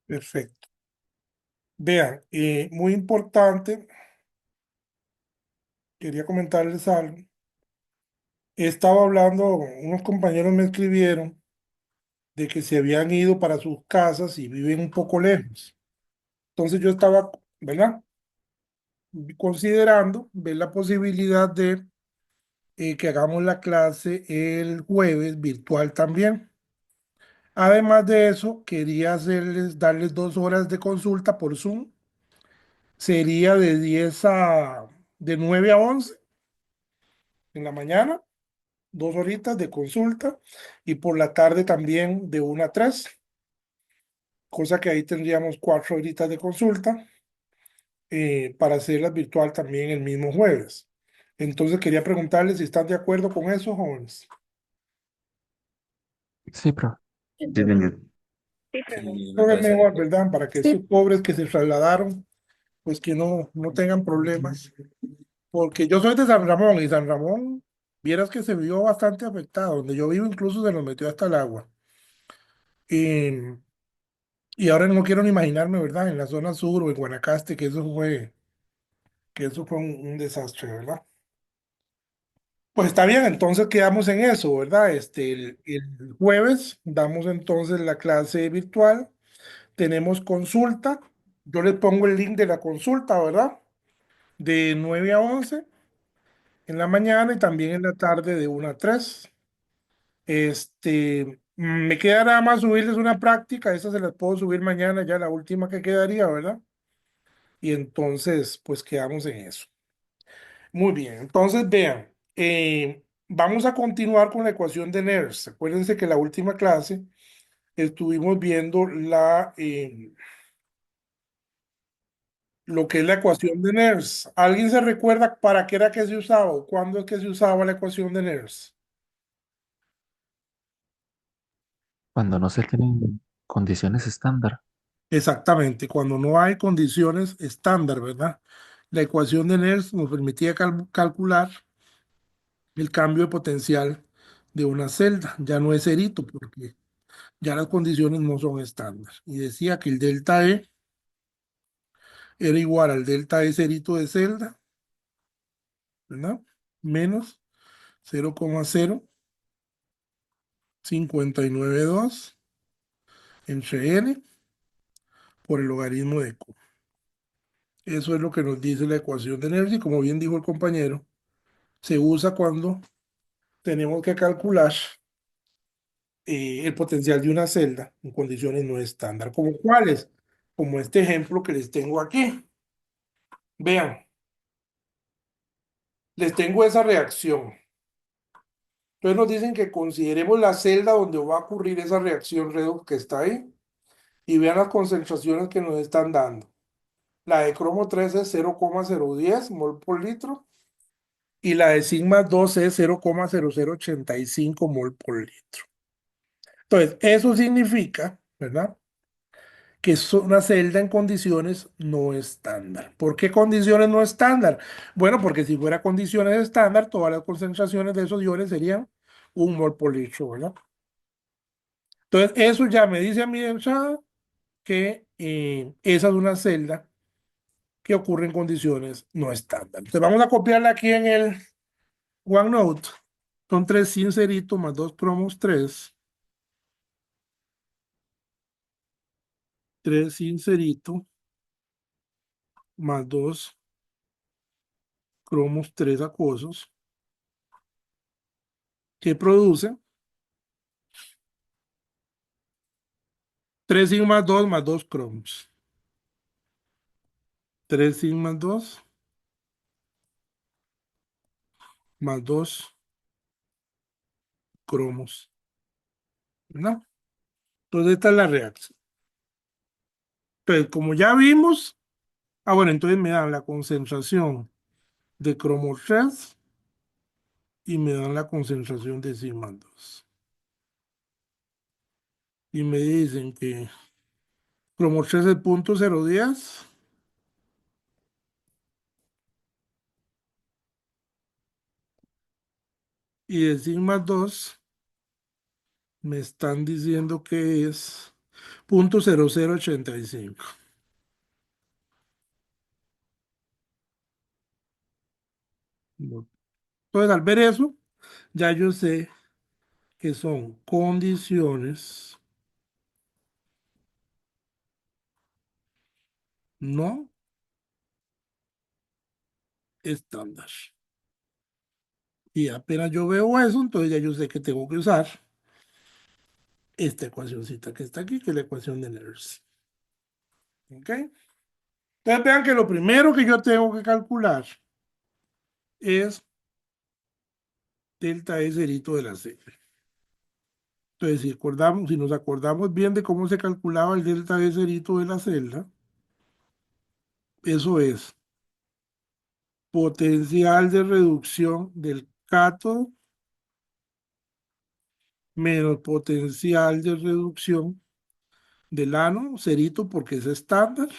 Perfecto. Vean, muy importante, quería comentarles algo. He estado hablando, unos compañeros me escribieron de que se habían ido para sus casas y viven un poco lejos. Entonces yo estaba, ¿verdad? Considerando ver la posibilidad de que hagamos la clase el jueves virtual también. Además de eso, quería darles 2 horas de consulta por Zoom. Sería de 9 a 11 en la mañana, 2 horitas de consulta, y por la tarde también de 1 a 3, cosa que ahí tendríamos 4 horitas de consulta para hacerlas virtual también el mismo jueves. Entonces quería preguntarles si están de acuerdo con eso, jóvenes. Sí, profe. Sí, señor. Creo que es mejor, ¿verdad? Para que esos pobres que se trasladaron, pues que no tengan problemas. Porque yo soy de San Ramón y San Ramón, vieras que se vio bastante afectado. Donde yo vivo incluso se nos metió hasta el agua. Y, y ahora no quiero ni imaginarme, ¿verdad? En la zona sur o en Guanacaste, que eso fue un desastre, ¿verdad? Pues está bien, entonces quedamos en eso, ¿verdad? El jueves damos entonces la clase virtual, tenemos consulta, yo les pongo el link de la consulta, ¿verdad? De 9 a 11 en la mañana y también en la tarde de 1 a 3. Me queda nada más subirles una práctica, esa se las puedo subir mañana, ya la última que quedaría, ¿verdad? Y entonces, pues quedamos en eso. Muy bien, entonces vean, vamos a continuar con la ecuación de Nernst. Acuérdense que la última clase estuvimos viendo lo que es la ecuación de Nernst. ¿Alguien se recuerda para qué era que se usaba o cuándo es que se usaba la ecuación de Nernst? Cuando no se tienen condiciones estándar. Exactamente, cuando no hay condiciones estándar, ¿verdad? La ecuación de Nernst nos permitía calcular el cambio de potencial de una celda. Ya no es cerito porque ya las condiciones no son estándar. Y decía que el delta E era igual al delta E cerito de celda, ¿verdad? Menos 0,0592 entre n por el logaritmo de q. Eso es lo que nos dice la ecuación de Nernst y como bien dijo el compañero, se usa cuando tenemos que calcular el potencial de una celda en condiciones no estándar. ¿Como cuáles? Como este ejemplo que les tengo aquí. Vean, les tengo esa reacción. Entonces nos dicen que consideremos la celda donde va a ocurrir esa reacción redox que está ahí y vean las concentraciones que nos están dando. La de cromo 3 es 0,010 mol por litro y la de sigma 2 es 0,0085 mol por litro. Entonces, eso significa, ¿verdad? Que es una celda en condiciones no estándar. ¿Por qué condiciones no estándar? Bueno, porque si fuera condiciones estándar, todas las concentraciones de esos iones serían 1 mol por litro, ¿verdad? Entonces, eso ya me dice a mí de entrada que esa es una celda que ocurre en condiciones no estándar. Entonces, vamos a copiarla aquí en el OneNote. Son 3 sinceritos más 2 cromos 3. 3 sinceritos más 2 cromos 3 acuosos que producen 3 sigma 2 más 2 cromos. 3 sigma 2 más 2 cromos. ¿No? Entonces esta es la reacción. Entonces, como ya vimos, bueno, entonces me dan la concentración de cromo 3 y me dan la concentración de sigma 2. Y me dicen que cromo 3 es 0,010 y de sigma 2 me están diciendo que es .0085. Entonces, al ver eso, ya yo sé que son condiciones no estándar. Y apenas yo veo eso, entonces ya yo sé que tengo que usar esta ecuacióncita que está aquí, que es la ecuación de Nernst. ¿Ok? Entonces vean que lo primero que yo tengo que calcular es delta E cerito de la C. Entonces, si nos acordamos bien de cómo se calculaba el delta E cerito de la celda, eso es potencial de reducción del cátodo menos potencial de reducción del ánodo, cerito porque es estándar.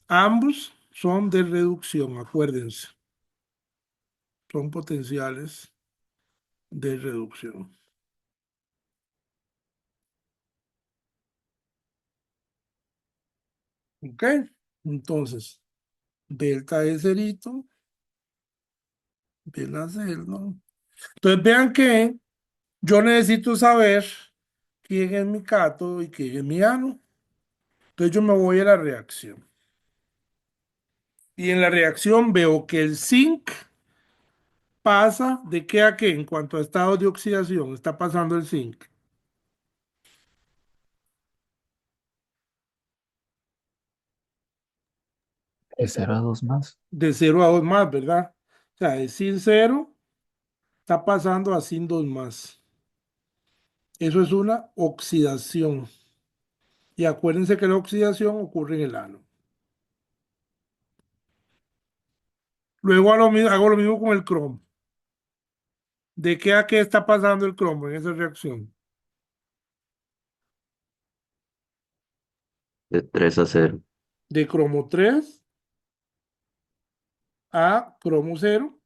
Ambos son de reducción, acuérdense, son potenciales de reducción. ¿Ok? Entonces, delta E cerito de la celda. Entonces vean que yo necesito saber quién es mi cátodo y quién es mi ánodo. Entonces yo me voy a la reacción. Y en la reacción veo que el zinc pasa de qué a qué en cuanto a estado de oxidación. Está pasando el zinc. De 0 a 2 más. De 0 a 2 más, ¿verdad? O sea, de sin 0 está pasando a sin 2 más. Eso es una oxidación. Y acuérdense que la oxidación ocurre en el ano. Luego hago lo mismo con el cromo. ¿De qué a qué está pasando el cromo en esa reacción? De 3 a 0. De cromo 3 a cromo 0.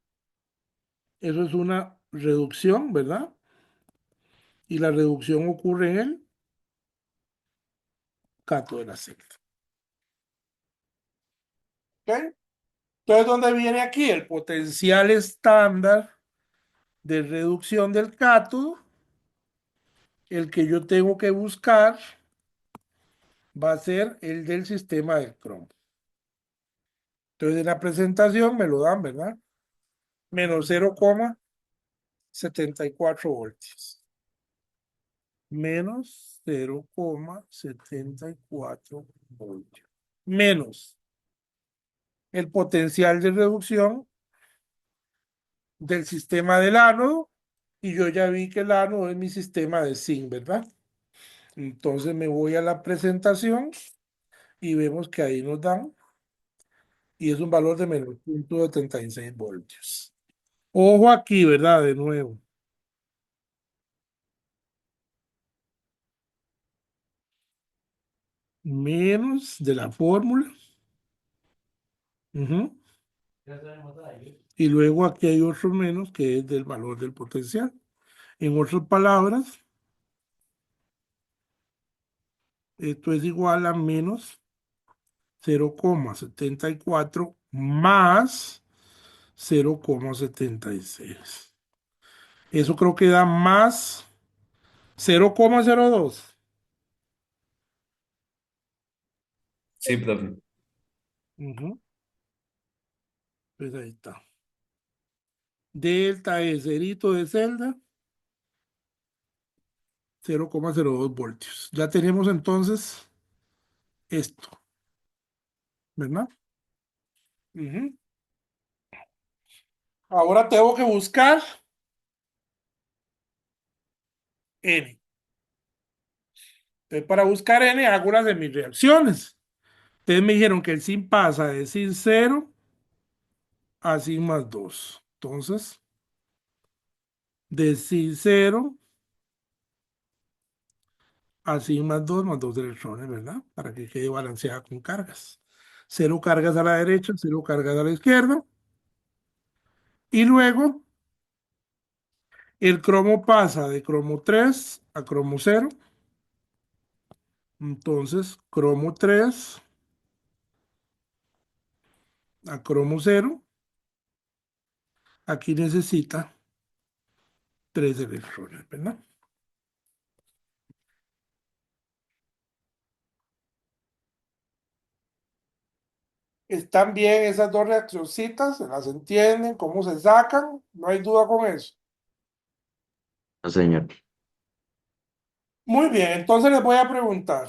Eso es una reducción, ¿verdad? Y la reducción ocurre en el cátodo de la celda. ¿Ok? Entonces, ¿dónde viene aquí? El potencial estándar de reducción del cátodo. El que yo tengo que buscar va a ser el del sistema del cromo. Entonces, en la presentación me lo dan, ¿verdad? Menos 0,74 voltios. Menos 0,74 voltios. Menos el potencial de reducción del sistema del ánodo. Y yo ya vi que el ánodo es mi sistema de zinc, ¿verdad? Entonces me voy a la presentación y vemos que ahí nos dan, y es un valor de menos 0,76 voltios. Ojo aquí, ¿verdad? De nuevo. Menos de la fórmula. Ujú. Y luego aquí hay otro menos que es del valor del potencial. En otras palabras, esto es igual a menos 0,74 más 0,76. Eso creo que da más 0,02. Sí, profe. Ujú. Pues ahí está. Delta E cerito de celda, 0,02 voltios. Ya tenemos entonces esto, ¿verdad? Ujú. Ahora tengo que buscar N. Entonces, para buscar N, hago las de mis reacciones. Ustedes me dijeron que el sin pasa de sin 0 a sin más 2. Entonces, de sin 0 a sin más 2 electrones, ¿verdad? Para que quede balanceada con cargas. Cero cargas a la derecha, cero cargas a la izquierda. Y luego el cromo pasa de cromo 3 a cromo 0. Entonces, cromo 3 a cromo 0, aquí necesita 3 electrones, ¿verdad? ¿Están bien esas dos reaccioncitas? ¿Se las entienden? ¿Cómo se sacan? No hay duda con eso. No, señor. Muy bien, entonces les voy a preguntar,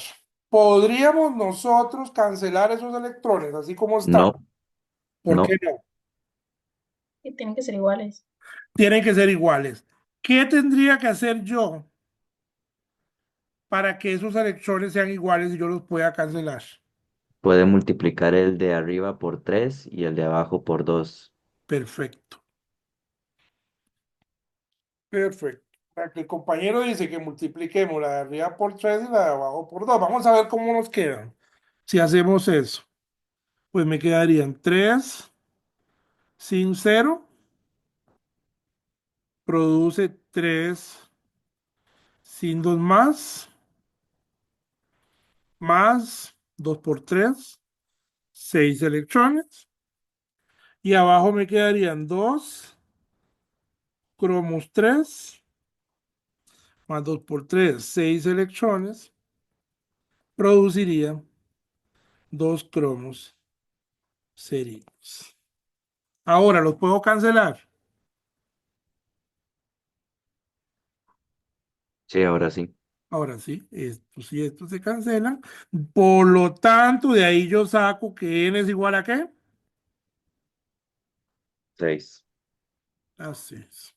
¿podríamos nosotros cancelar esos electrones así como están? No, ¿Por qué no. no? Que tienen que ser iguales. Tienen que ser iguales. ¿Qué tendría que hacer yo para que esos electrones sean iguales y yo los pueda cancelar? Puede multiplicar el de arriba por 3 y el de abajo por 2. Perfecto, perfecto. Para que el compañero dice que multipliquemos la de arriba por 3 y la de abajo por 2. Vamos a ver cómo nos quedan. Si hacemos eso, pues me quedarían 3 sin cero, produce 3 sin 2 más 2 por 3, 6 electrones. Y abajo me quedarían 2 cromos 3 más 2 por 3, 6 electrones. Produciría 2 cromos serios. Ahora los puedo cancelar. Sí, ahora sí. Ahora sí, estos se cancelan. Por lo tanto, de ahí yo saco que n es igual a ¿qué? 6. A 6.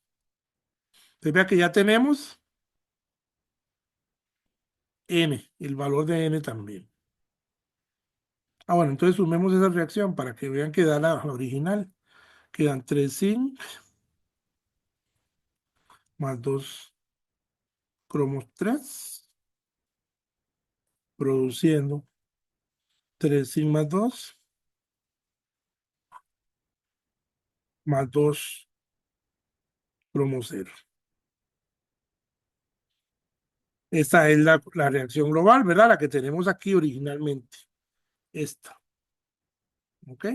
Entonces vea que ya tenemos n, el valor de n también. Ah, bueno, entonces sumemos esa reacción para que vean que da la original. Quedan 3 zinc más 2 cromos 3, produciendo 3 zinc más 2 más 2 cromos 0. Esta es la reacción global, ¿verdad? La que tenemos aquí originalmente. Esta. ¿Ok?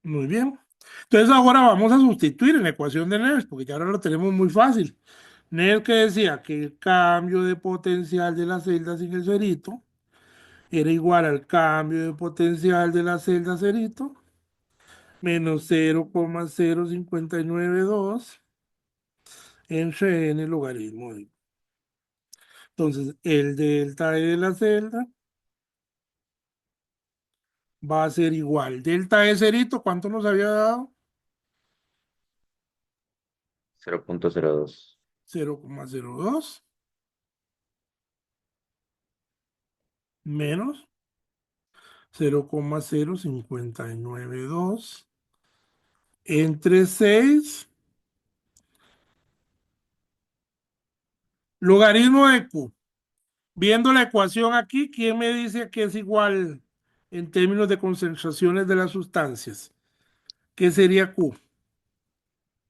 Muy bien. Entonces ahora vamos a sustituir en la ecuación de Nernst, porque ya ahora lo tenemos muy fácil. Nernst que decía que el cambio de potencial de la celda sin el cerito era igual al cambio de potencial de la celda cerito menos 0,0592 entre n logaritmo de. Entonces, el delta E de la celda va a ser igual. Delta E cerito, ¿cuánto nos había dado? 0.02. 0,02 menos 0,0592 entre 6 logaritmo de Q. Viendo la ecuación aquí, ¿quién me dice que es igual en términos de concentraciones de las sustancias? ¿Qué sería Q?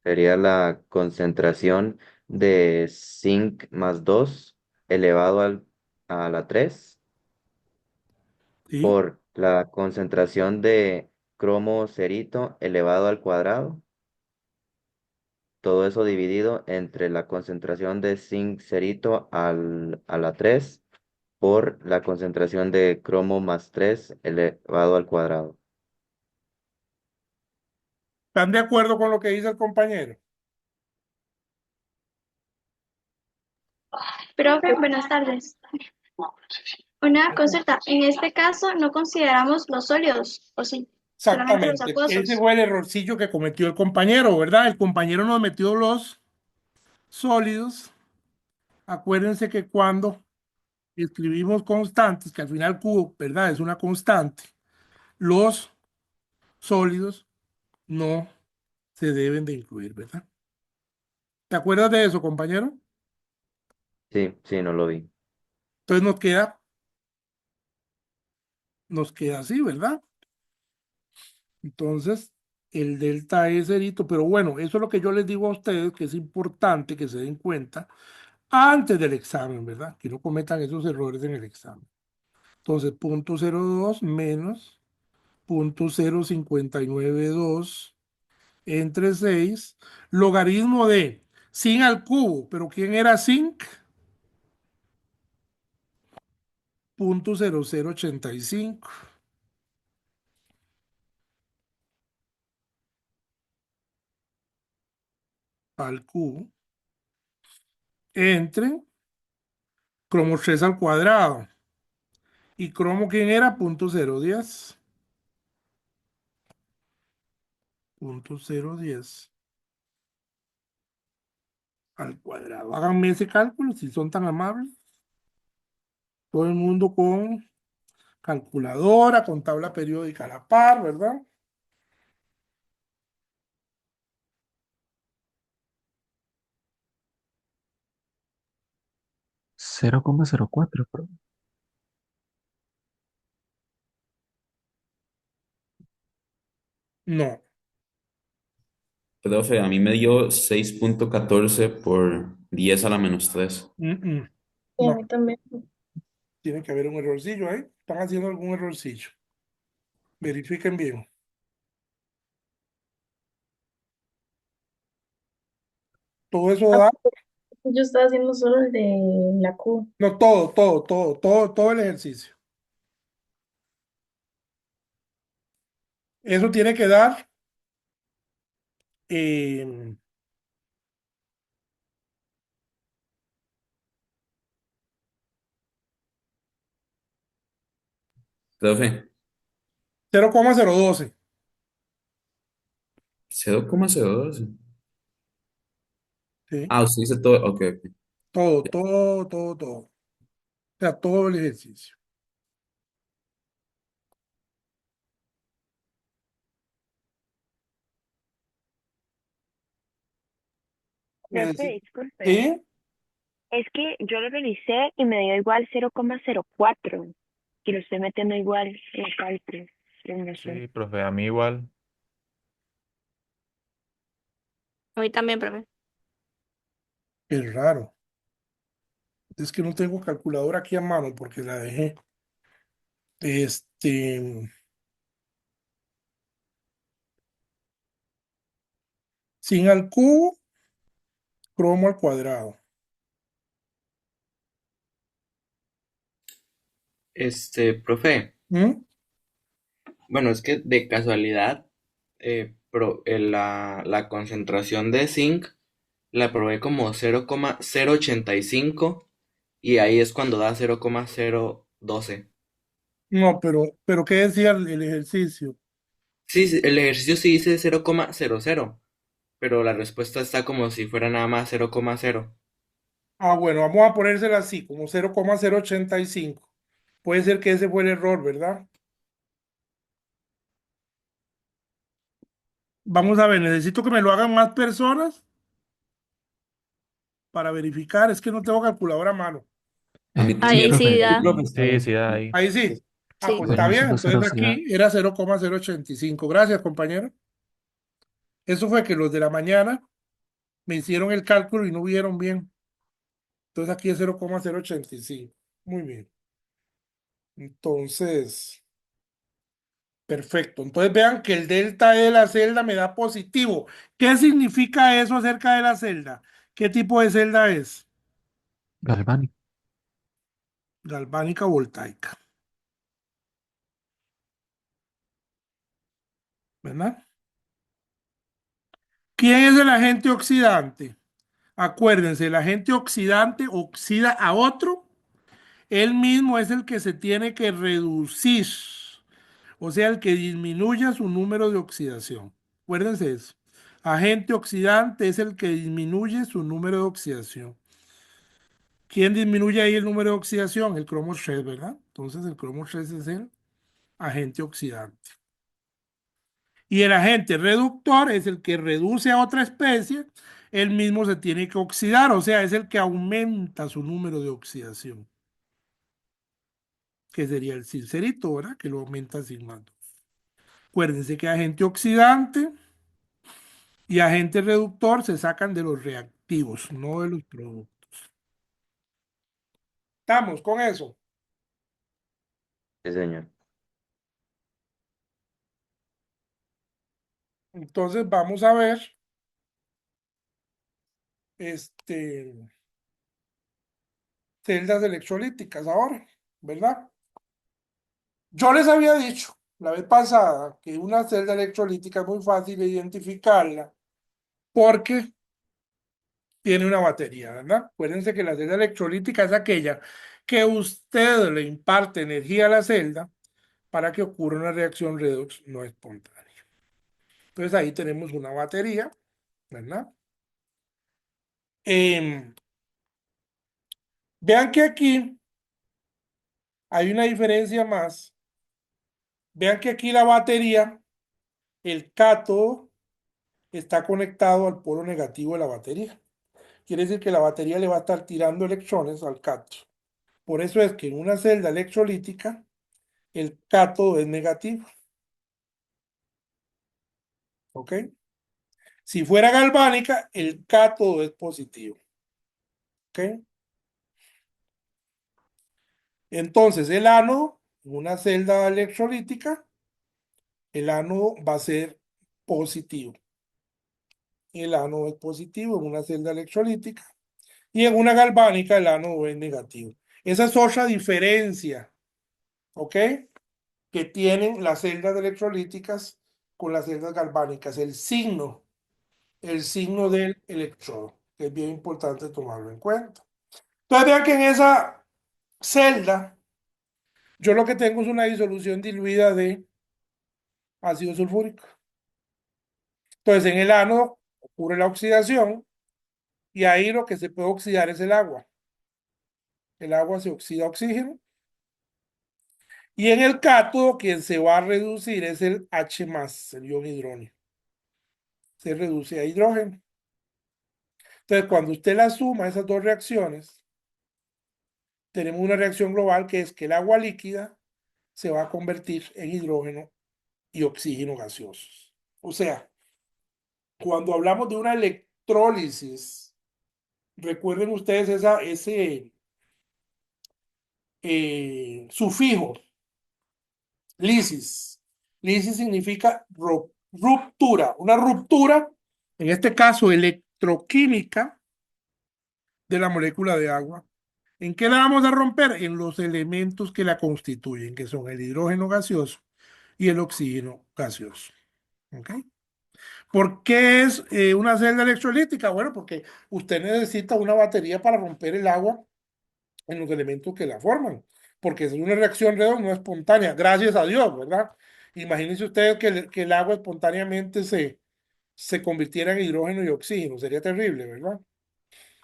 Sería la concentración de zinc más 2 elevado a la 3 ¿Sí? por la concentración de cromo cerito elevado al cuadrado. Todo eso dividido entre la concentración de zinc cerito a la 3 por la concentración de cromo más 3 elevado al cuadrado. ¿Están de acuerdo con lo que dice el compañero? Profe, buenas tardes. Una consulta. En este caso no consideramos los sólidos, ¿o sí? Solamente los Exactamente. Ese acuosos. fue el errorcillo que cometió el compañero, ¿verdad? El compañero nos metió los sólidos. Acuérdense que cuando escribimos constantes, que al final Q, ¿verdad? Es una constante. Los sólidos no se deben de incluir, ¿verdad? ¿Te acuerdas de eso, compañero? Sí, sí, no lo vi. Entonces nos queda así, ¿verdad? Entonces, el delta es cerito, pero bueno, eso es lo que yo les digo a ustedes, que es importante que se den cuenta antes del examen, ¿verdad? Que no cometan esos errores en el examen. Entonces, 0.02 menos 0.0592 entre 6, logaritmo de sin al cubo, pero ¿quién era sin? 0.0085 al cubo entre cromo 3 al cuadrado. ¿Y cromo quién era? 0.010. 0.010 al cuadrado. Háganme ese cálculo si son tan amables. Todo el mundo con calculadora, con tabla periódica a la par, ¿verdad? Cero coma cero cuatro, profe. No. Profe, a mí me dio 6.14 por 10 a la menos 3. Mm, mm. Y a No, mí también. tiene que haber un errorcillo ahí. Están haciendo algún errorcillo. Verifiquen bien. Todo eso Ah, da, yo estaba haciendo solo el de la Q. no, todo el ejercicio. Eso tiene que dar eh, Profe, 0.012. 0.012. ¿Sí? Ah, usted dice todo. Ok, ok. Todo. O sea, todo el ejercicio. Profe, Necesito. disculpe. ¿Sí? Es que yo lo realicé y me dio igual 0,04. Y lo estoy metiendo igual en el cálculo. Yo no sé. Sí, profe, a mí igual. A mí también, profe. Es raro. Es que no tengo calculadora aquí a mano porque la dejé. Este, sin al cubo, cromo al cuadrado. Profe, ¿Mm? bueno, es que de casualidad, la concentración de zinc la probé como 0,085 y ahí es cuando da 0,012. No, pero ¿qué decía el ejercicio? Sí, sí, el ejercicio sí dice 0,00, pero la respuesta está como si fuera nada más 0,0. Ah, bueno, vamos a ponérsela así, como 0.085. Puede ser que ese fue el error, ¿verdad? Vamos a ver, necesito que me lo hagan más personas para verificar. Es que no tengo calculadora a mano. A mí Sí, Ahí también. sí profe. Sí, da. profe, está Sí, bien. sí, ahí. Ahí sí. Ah, Sí. pues está Bueno, bien. solo Entonces cero sí da. aquí era 0.085. Gracias, compañero. Eso fue que los de la mañana me hicieron el cálculo y no vieron bien. Entonces aquí es 0.085. Muy bien. Entonces, perfecto. Entonces vean que el delta E de la celda me da positivo. ¿Qué significa eso acerca de la celda? ¿Qué tipo de celda es? Galvani. Galvánica voltaica, ¿verdad? ¿Quién es el agente oxidante? Acuérdense, el agente oxidante oxida a otro, él mismo es el que se tiene que reducir, o sea, el que disminuya su número de oxidación. Acuérdense eso. Agente oxidante es el que disminuye su número de oxidación. ¿Quién disminuye ahí el número de oxidación? El cromo 3, ¿verdad? Entonces el cromo 3 es el agente oxidante. Y el agente reductor es el que reduce a otra especie, él mismo se tiene que oxidar, o sea, es el que aumenta su número de oxidación, que sería el silcerito, ¿verdad? Que lo aumenta sigma 2. Acuérdense que agente oxidante y agente reductor se sacan de los reactivos, no de los productos. Estamos con eso. Sí, señor. Entonces vamos a ver, este, celdas electrolíticas ahora, ¿verdad? Yo les había dicho la vez pasada que una celda electrolítica es muy fácil de identificarla porque tiene una batería, ¿verdad? Acuérdense que la celda electrolítica es aquella que usted le imparte energía a la celda para que ocurra una reacción redox no espontánea. Entonces ahí tenemos una batería, ¿verdad? Em, Vean que aquí hay una diferencia más. Vean que aquí la batería, el cátodo, está conectado al polo negativo de la batería. Quiere decir que la batería le va a estar tirando electrones al cátodo. Por eso es que en una celda electrolítica, el cátodo es negativo. ¿Ok? Si fuera galvánica, el cátodo es positivo. ¿Ok? Entonces, el ánodo, en una celda electrolítica, el ánodo va a ser positivo. El ánodo es positivo en una celda electrolítica. Y en una galvánica, el ánodo es negativo. Esa es otra diferencia, ¿ok? Que tienen las celdas electrolíticas con las celdas galvánicas. El signo del electrodo, que es bien importante tomarlo en cuenta. Entonces vean que en esa celda, yo lo que tengo es una disolución diluida de ácido sulfúrico. Entonces en el ánodo ocurre la oxidación y ahí lo que se puede oxidar es el agua. El agua se oxida a oxígeno. Y en el cátodo, quien se va a reducir es el H+, el ion hidrógeno. Se reduce a hidrógeno. Entonces, cuando usted la suma esas dos reacciones, tenemos una reacción global que es que el agua líquida se va a convertir en hidrógeno y oxígeno gaseosos. O sea, cuando hablamos de una electrólisis, recuerden ustedes ese sufijo, lisis. Lisis significa ruptura, una ruptura, en este caso electroquímica, de la molécula de agua. ¿En qué la vamos a romper? En los elementos que la constituyen, que son el hidrógeno gaseoso y el oxígeno gaseoso. ¿Ok? ¿Por qué es una celda electrolítica? Bueno, porque usted necesita una batería para romper el agua en los elementos que la forman, porque es una reacción redox no espontánea, gracias a Dios, ¿verdad? Imagínense ustedes que el agua espontáneamente se convirtiera en hidrógeno y oxígeno, sería terrible, ¿verdad?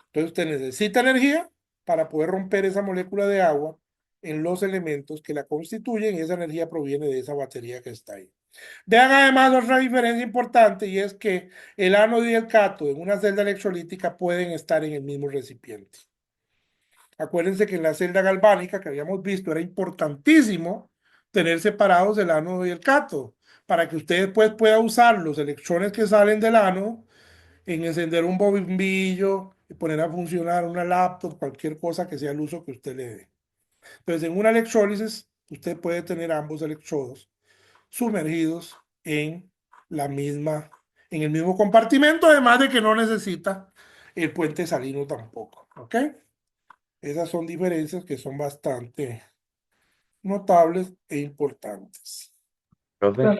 Entonces usted necesita energía para poder romper esa molécula de agua en los elementos que la constituyen y esa energía proviene de esa batería que está ahí. Vean además otra diferencia importante y es que el ánodo y el cátodo en una celda electrolítica pueden estar en el mismo recipiente. Acuérdense que en la celda galvánica que habíamos visto era importantísimo tener separados el ánodo y el cátodo para que usted después pueda usar los electrones que salen del ánodo en encender un bombillo y poner a funcionar una laptop, cualquier cosa que sea el uso que usted le dé. Entonces, en una electrólisis, usted puede tener ambos electrodos sumergidos en la misma, en el mismo compartimento, además de que no necesita el puente salino tampoco. ¿Ok? Esas son diferencias que son bastante notables e importantes. Profe,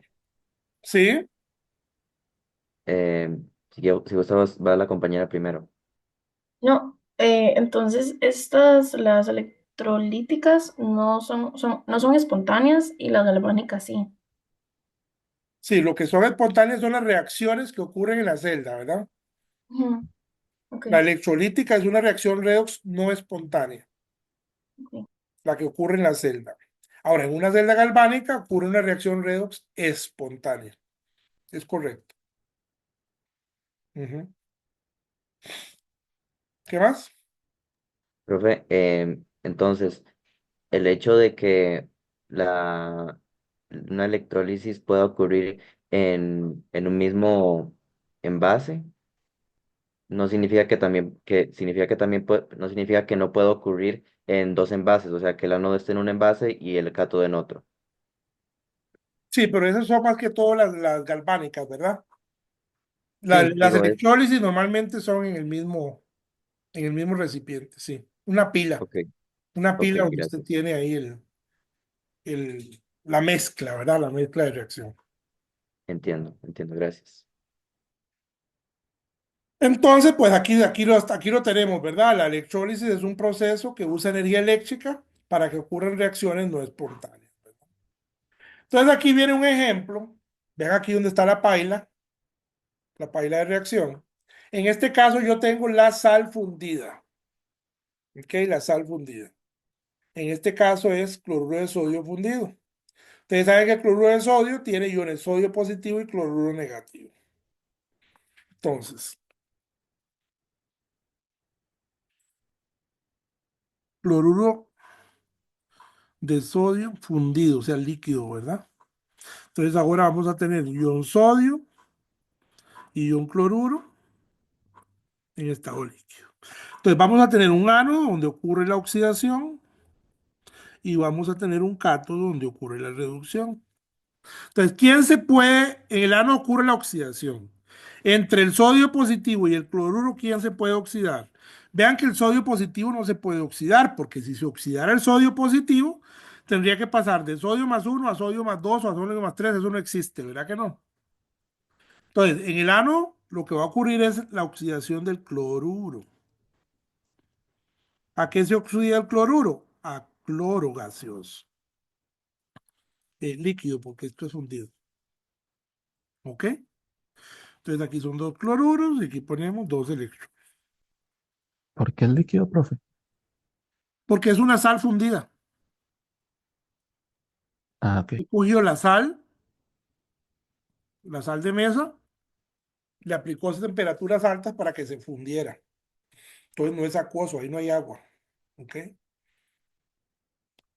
¿Sí? si gusta, va la compañera primero. No, entonces las electrolíticas no son espontáneas y las galvánicas sí. Sí, lo que son espontáneas son las reacciones que ocurren en la celda, ¿verdad? Ujú, ok, La electrolítica es una reacción redox no espontánea, ok. la que ocurre en la celda. Ahora, en una celda galvánica ocurre una reacción redox espontánea. Es correcto. Ujú. ¿Qué más? Profe, entonces, el hecho de que una electrólisis pueda ocurrir en un mismo envase, no significa que también no significa que no pueda ocurrir en dos envases, o sea, que el ánodo esté en un envase y el cátodo en otro. Sí, pero esas son más que todo las galvánicas, ¿verdad? Sí, Las digo, electrólisis normalmente son en el mismo recipiente, sí. ok, Una ok, pila donde usted gracias. tiene ahí la mezcla, ¿verdad? La mezcla de reacción. Entiendo, entiendo, gracias. Entonces, pues aquí lo tenemos, ¿verdad? La electrólisis es un proceso que usa energía eléctrica para que ocurran reacciones no espontáneas. Entonces, aquí viene un ejemplo. Vean aquí donde está la paila de reacción. En este caso, yo tengo la sal fundida. ¿Ok? La sal fundida. En este caso es cloruro de sodio fundido. Ustedes saben que el cloruro de sodio tiene iones sodio positivo y cloruro negativo. Entonces, cloruro de sodio fundido, o sea, líquido, ¿verdad? Entonces ahora vamos a tener ion sodio y ion cloruro en estado líquido. Entonces vamos a tener un ánodo donde ocurre la oxidación y vamos a tener un cátodo donde ocurre la reducción. Entonces, en el ánodo ocurre la oxidación. Entre el sodio positivo y el cloruro, ¿quién se puede oxidar? Vean que el sodio positivo no se puede oxidar, porque si se oxidara el sodio positivo, tendría que pasar de sodio más 1 a sodio más 2 o a sodio más 3. Eso no existe, ¿verdad que no? Entonces, en el ánodo, lo que va a ocurrir es la oxidación del cloruro. ¿A qué se oxida el cloruro? A cloro gaseoso. Líquido, porque esto es hundido. ¿Ok? Entonces aquí son dos cloruros y aquí ponemos dos electrones. ¿Por qué el líquido, profe? Porque es una sal fundida. Ah, ok. Cogió la sal de mesa, le aplicó temperaturas altas para que se fundiera. Entonces no es acuoso, ahí no hay agua. ¿Ok?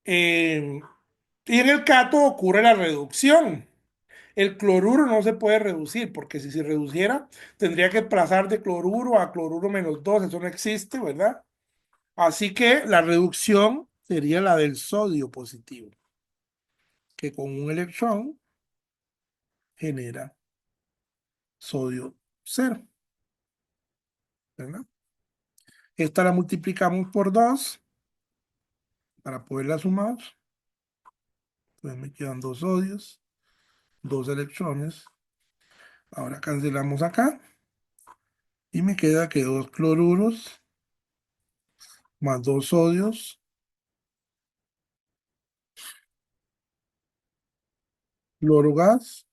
Y en el cato ocurre la reducción. El cloruro no se puede reducir, porque si se reduciera, tendría que pasar de cloruro a cloruro menos 2. Eso no existe, ¿verdad? Así que la reducción sería la del sodio positivo, que con un electrón genera sodio cero, ¿verdad? Esta la multiplicamos por 2 para poderla sumar. Entonces me quedan dos sodios, dos electrones. Ahora cancelamos acá y me queda que dos cloruros más dos sodios, cloro gas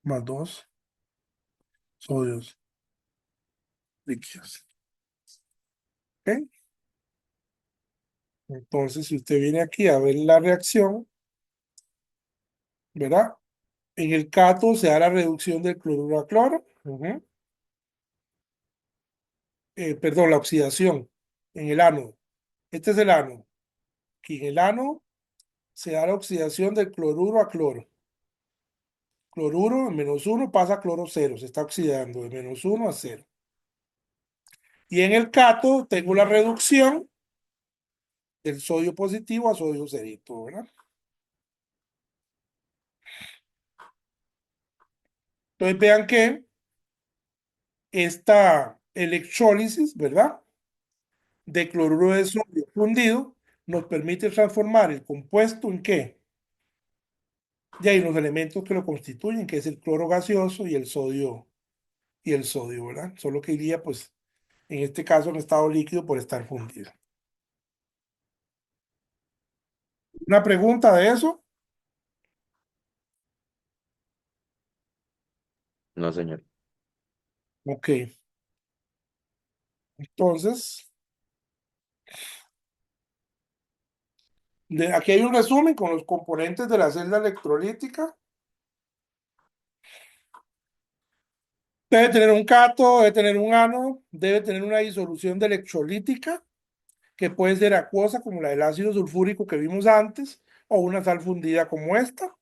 más dos sodios líquidos. ¿Ok? Entonces, si usted viene aquí a ver la reacción, ¿verdad? En el cato se da la reducción del cloruro a cloro. Perdón, la oxidación en el ánodo. Este es el ánodo. Aquí en el ánodo se da la oxidación del cloruro a cloro. Cloruro en -1 pasa a cloro cero, se está oxidando de -1 a 0. Y en el cato tengo la reducción del sodio positivo a sodio cerito, ¿verdad? Entonces vean que esta electrólisis, ¿verdad? De cloruro de sodio fundido nos permite transformar el compuesto en ¿qué? Ya hay los elementos que lo constituyen, que es el cloro gaseoso y el sodio, ¿verdad? Solo que iría, pues, en este caso en estado líquido por estar fundido. ¿Una pregunta de eso? No, señor. Ok. Entonces, aquí hay un resumen con los componentes de la celda electrolítica. Debe tener un cato, debe tener un ánodo, debe tener una disolución de electrolítica, que puede ser acuosa como la del ácido sulfúrico que vimos antes, o una sal fundida como esta.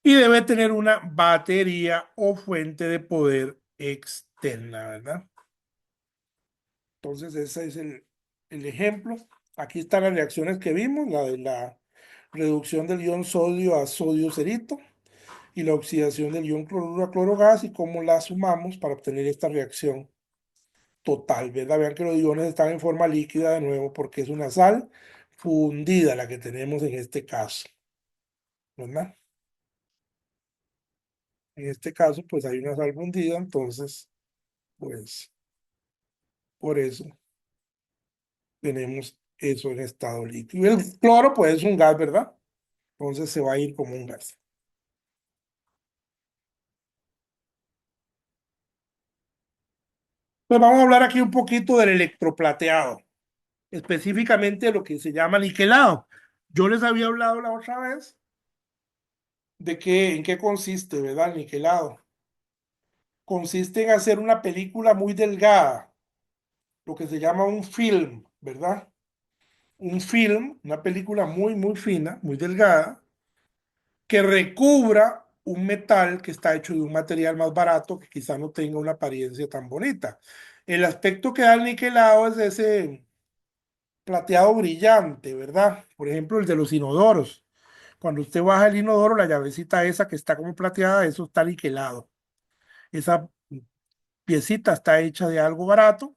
Y debe tener una batería o fuente de poder externa, ¿verdad? Entonces, ese es el ejemplo. Aquí están las reacciones que vimos, la de la reducción del ion sodio a sodio cerito y la oxidación del ion cloruro a cloro gas y cómo la sumamos para obtener esta reacción total, ¿verdad? Vean que los iones están en forma líquida de nuevo porque es una sal fundida la que tenemos en este caso, ¿verdad? En este caso, pues hay una sal fundida, entonces, pues, por eso tenemos eso en estado líquido. Y el cloro, pues, es un gas, ¿verdad? Entonces se va a ir como un gas. Pues vamos a hablar aquí un poquito del electroplateado, específicamente lo que se llama niquelado. Yo les había hablado la otra vez de en qué consiste, ¿verdad? El niquelado. Consiste en hacer una película muy delgada, lo que se llama un film, ¿verdad? Un film, una película muy, muy fina, muy delgada, que recubra un metal que está hecho de un material más barato que quizá no tenga una apariencia tan bonita. El aspecto que da el niquelado es ese plateado brillante, ¿verdad? Por ejemplo, el de los inodoros. Cuando usted baja el inodoro, la llavecita esa que está como plateada, eso está niquelado. Esa piecita está hecha de algo barato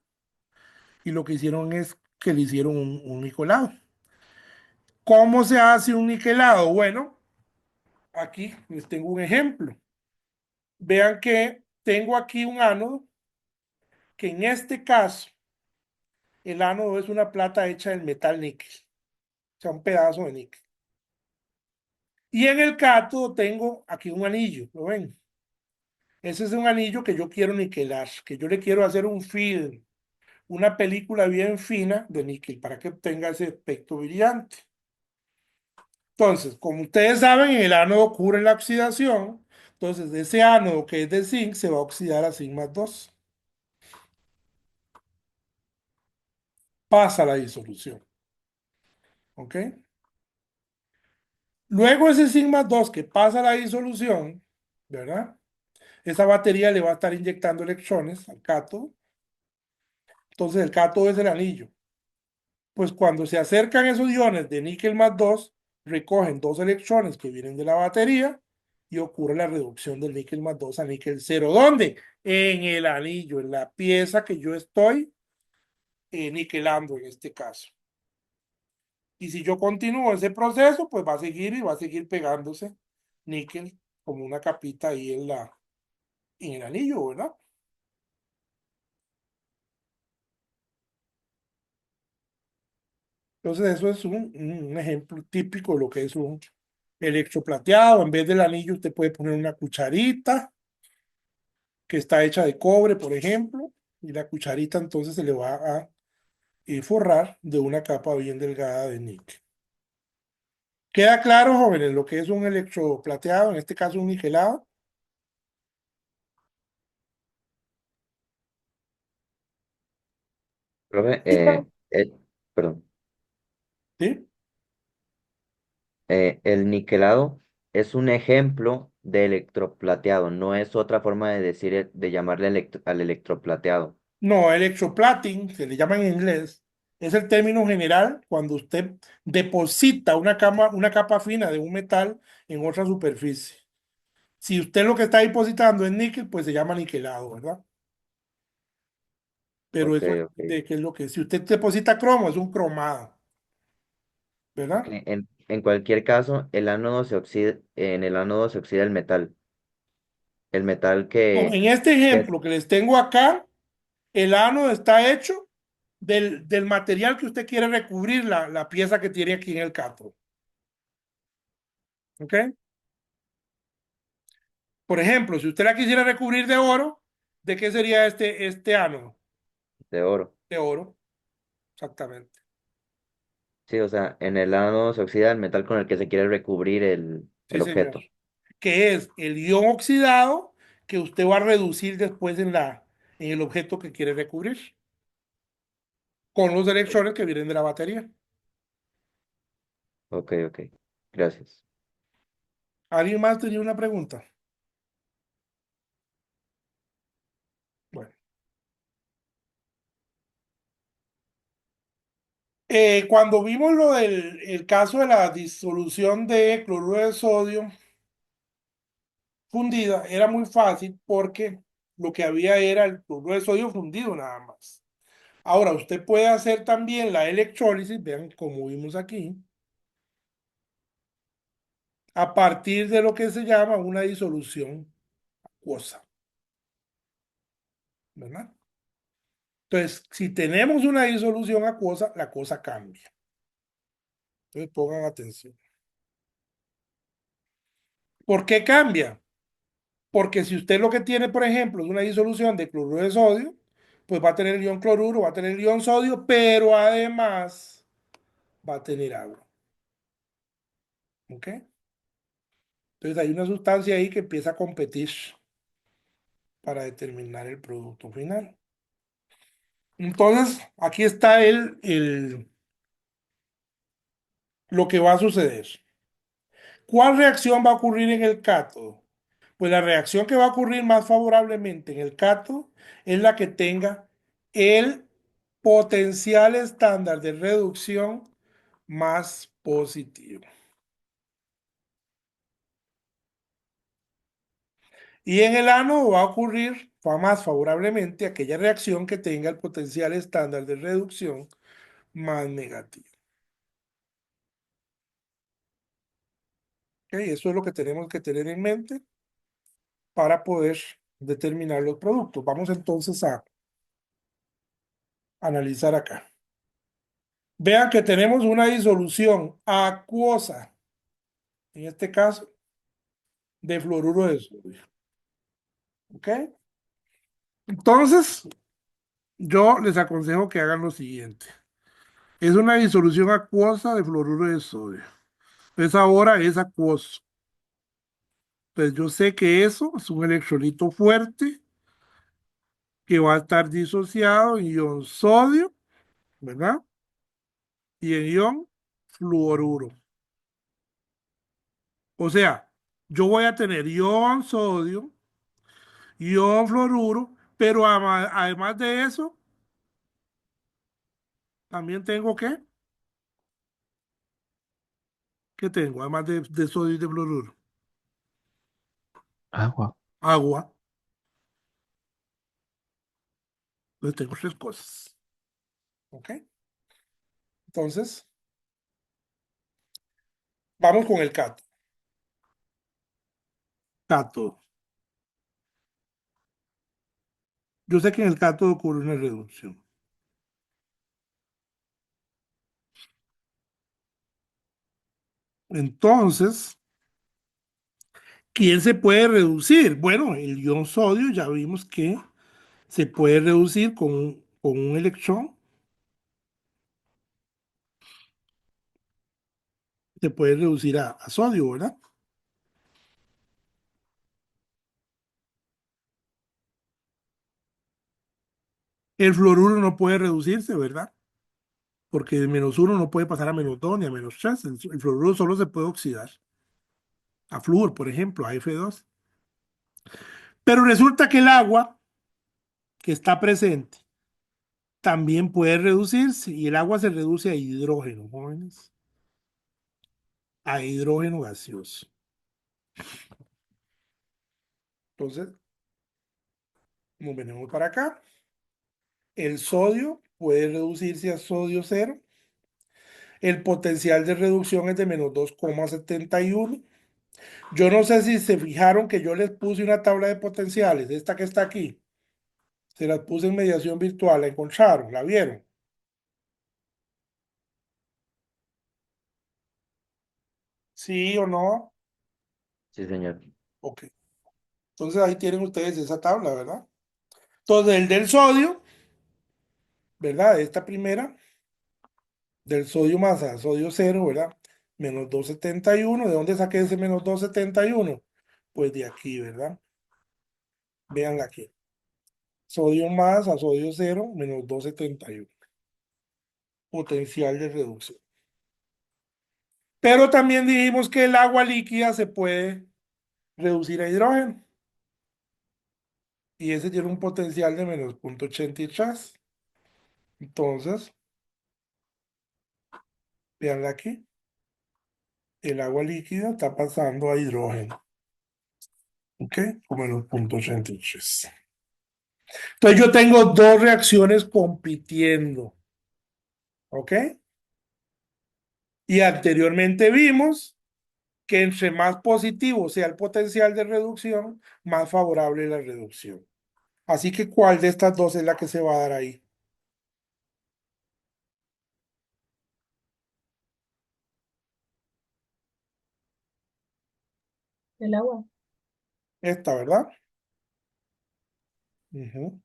y lo que hicieron es que le hicieron un niquelado. ¿Cómo se hace un niquelado? Bueno, aquí les tengo un ejemplo. Vean que tengo aquí un ánodo, que en este caso, el ánodo es una plata hecha del metal níquel, o sea, un pedazo de níquel. Y en el cátodo tengo aquí un anillo, ¿lo ven? Ese es un anillo que yo quiero niquelar, que yo le quiero hacer un film, una película bien fina de níquel para que obtenga ese aspecto brillante. Entonces, como ustedes saben, en el ánodo ocurre la oxidación. Entonces, ese ánodo que es de zinc se va a oxidar a zinc más 2. Pasa la disolución. ¿Ok? Luego ese zinc más 2 que pasa la disolución, ¿verdad? Esa batería le va a estar inyectando electrones al cátodo. Entonces, el cátodo es el anillo. Pues cuando se acercan esos iones de níquel más 2 recogen dos electrones que vienen de la batería y ocurre la reducción del níquel más 2 a níquel cero. ¿Dónde? En el anillo, en la pieza que yo estoy niquelando en este caso. Y si yo continúo ese proceso, pues va a seguir y va a seguir pegándose níquel como una capita ahí en el anillo, ¿verdad? Entonces eso es un ejemplo típico de lo que es un electroplateado. En vez del anillo usted puede poner una cucharita que está hecha de cobre, por ejemplo, y la cucharita entonces se le va a forrar de una capa bien delgada de níquel. ¿Queda claro, jóvenes, lo que es un electroplateado, en este caso un niquelado? Profe, perdón, ¿Sí? el niquelado es un ejemplo de electroplateado, no es otra forma de decir, de llamarle al electroplateado. No, electroplating, se le llama en inglés, es el término general cuando usted deposita una capa fina de un metal en otra superficie. Si usted lo que está depositando es níquel, pues se llama niquelado, ¿verdad? Pero Ok, eso ok. de qué es lo que es. Si usted deposita cromo, es un cromado, Ok, ¿verdad? en cualquier caso, en el ánodo se oxida el metal No, en este que es ejemplo que les tengo acá, el ánodo está hecho del material que usted quiere recubrir la pieza que tiene aquí en el cátodo. ¿Ok? Por ejemplo, si usted la quisiera recubrir de oro, ¿de qué sería este ánodo? de oro. De oro, exactamente. Sí, o sea, en el ánodo se oxida el metal con el que se quiere recubrir Sí, el señor. objeto. Que es el ion oxidado que usted va a reducir después en el objeto que quiere recubrir, con los electrones que vienen de la batería. Ok, ok. Gracias. ¿Alguien más tenía una pregunta? Bueno. Cuando vimos lo del el caso de la disolución de cloruro de sodio fundida, era muy fácil porque lo que había era el cloruro de sodio fundido nada más. Ahora, usted puede hacer también la electrólisis, vean como vimos aquí, a partir de lo que se llama una disolución acuosa, ¿verdad? Entonces, si tenemos una disolución acuosa, la cosa cambia. Entonces, pongan atención. ¿Por qué cambia? Porque si usted lo que tiene, por ejemplo, es una disolución de cloruro de sodio, pues va a tener el ion cloruro, va a tener el ion sodio, pero además va a tener agua. ¿Ok? Entonces hay una sustancia ahí que empieza a competir para determinar el producto final. Entonces, aquí está lo que va a suceder. ¿Cuál reacción va a ocurrir en el cátodo? Pues la reacción que va a ocurrir más favorablemente en el cátodo es la que tenga el potencial estándar de reducción más positivo. Y en el ánodo va a ocurrir más favorablemente aquella reacción que tenga el potencial estándar de reducción más negativo. ¿Ok? Eso es lo que tenemos que tener en mente para poder determinar los productos. Vamos entonces a analizar acá. Vean que tenemos una disolución acuosa, en este caso, de fluoruro de sodio. ¿Ok? Entonces, yo les aconsejo que hagan lo siguiente. Es una disolución acuosa de fluoruro de sodio. Entonces ahora es acuoso. Pues yo sé que eso es un electrolito fuerte que va a estar disociado en ion sodio, ¿verdad? Y en ion fluoruro. O sea, yo voy a tener ion sodio, ion fluoruro, pero además de eso, también tengo que, ¿qué tengo? Además de sodio y de fluoruro, Agua. agua. Entonces tengo tres cosas. ¿Ok? Entonces, vamos con el cátodo. Cátodo. Yo sé que en el cátodo ocurre una reducción. Entonces, ¿quién se puede reducir? Bueno, el ion sodio ya vimos que se puede reducir con un electrón. Se puede reducir a sodio, ¿verdad? El fluoruro no puede reducirse, ¿verdad? Porque de -1 no puede pasar a -2 ni a -3. El fluoruro solo se puede oxidar. A flúor, por ejemplo, a F2. Pero resulta que el agua que está presente también puede reducirse y el agua se reduce a hidrógeno, jóvenes. A hidrógeno gaseoso. Entonces, nos venimos para acá. El sodio puede reducirse a sodio cero. El potencial de reducción es de -2,71. Yo no sé si se fijaron que yo les puse una tabla de potenciales, esta que está aquí. Se las puse en mediación virtual, la encontraron, la vieron. ¿Sí o no? Sí, señor. Ok. Entonces ahí tienen ustedes esa tabla, ¿verdad? Entonces el del sodio, ¿verdad? Esta primera, del sodio masa, sodio cero, ¿verdad? -271. ¿De dónde saqué ese -271? Pues de aquí, ¿verdad? Vean aquí. Sodio más a sodio cero, -271. Potencial de reducción. Pero también dijimos que el agua líquida se puede reducir a hidrógeno. Y ese tiene un potencial de -0,83. Entonces, Veanla aquí. El agua líquida está pasando a hidrógeno. ¿Ok? Como en los puntos 83. Entonces yo tengo dos reacciones compitiendo. ¿Ok? Y anteriormente vimos que entre más positivo sea el potencial de reducción, más favorable es la reducción. Así que, ¿cuál de estas dos es la que se va a dar ahí? El agua. Esta, ¿verdad? Ujú.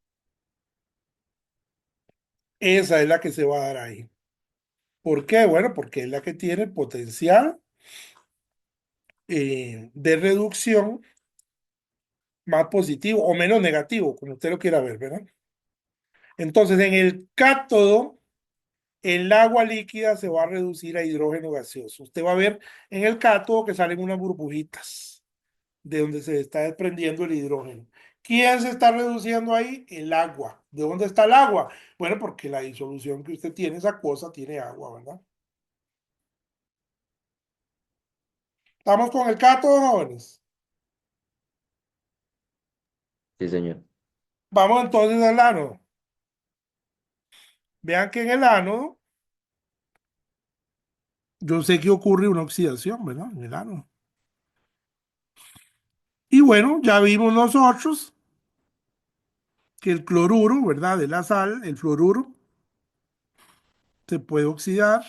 Esa es la que se va a dar ahí. ¿Por qué? Bueno, porque es la que tiene el potencial de reducción más positivo o menos negativo, como usted lo quiera ver, ¿verdad? Entonces, en el cátodo, el agua líquida se va a reducir a hidrógeno gaseoso. Usted va a ver en el cátodo que salen unas burbujitas de donde se está desprendiendo el hidrógeno. ¿Quién se está reduciendo ahí? El agua. ¿De dónde está el agua? Bueno, porque la disolución que usted tiene, esa cosa, tiene agua, ¿verdad? Estamos con el cátodo, jóvenes. Sí, señor. Vamos entonces al ánodo. Vean que en el ánodo, yo sé que ocurre una oxidación, ¿verdad? En el ánodo. Y bueno, ya vimos nosotros que el cloruro, ¿verdad? De la sal, el fluoruro, se puede oxidar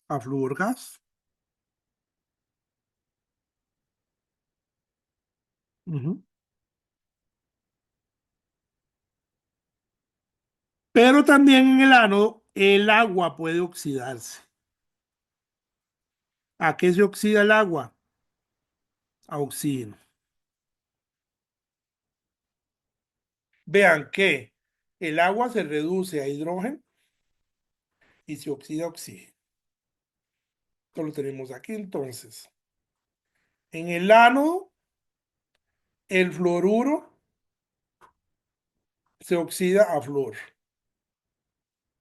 a flúor gas. Ujú. Pero también en el ánodo, el agua puede oxidarse. ¿A qué se oxida el agua? A oxígeno. Vean que el agua se reduce a hidrógeno y se oxida a oxígeno. Esto lo tenemos aquí entonces. En el ánodo, el fluoruro se oxida a flúor.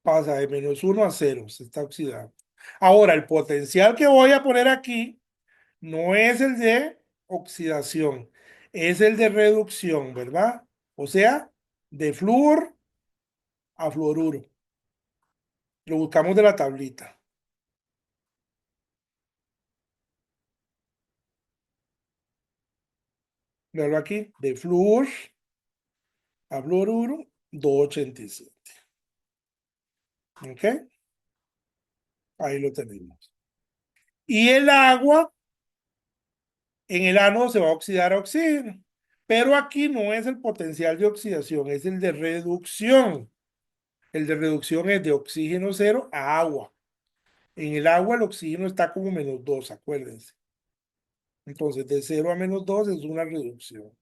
Pasa de -1 a 0, se está oxidando. Ahora, el potencial que voy a poner aquí no es el de oxidación, es el de reducción, ¿verdad? O sea, de flúor a fluoruro. Lo buscamos de la tablita. Veanlo aquí, de flúor a fluoruro, 287. ¿Ok? Ahí lo tenemos. Y el agua en el ánodo se va a oxidar a oxígeno. Pero aquí no es el potencial de oxidación, es el de reducción. El de reducción es de oxígeno cero a agua. En el agua el oxígeno está como -2, acuérdense. Entonces, de 0 a -2 es una reducción.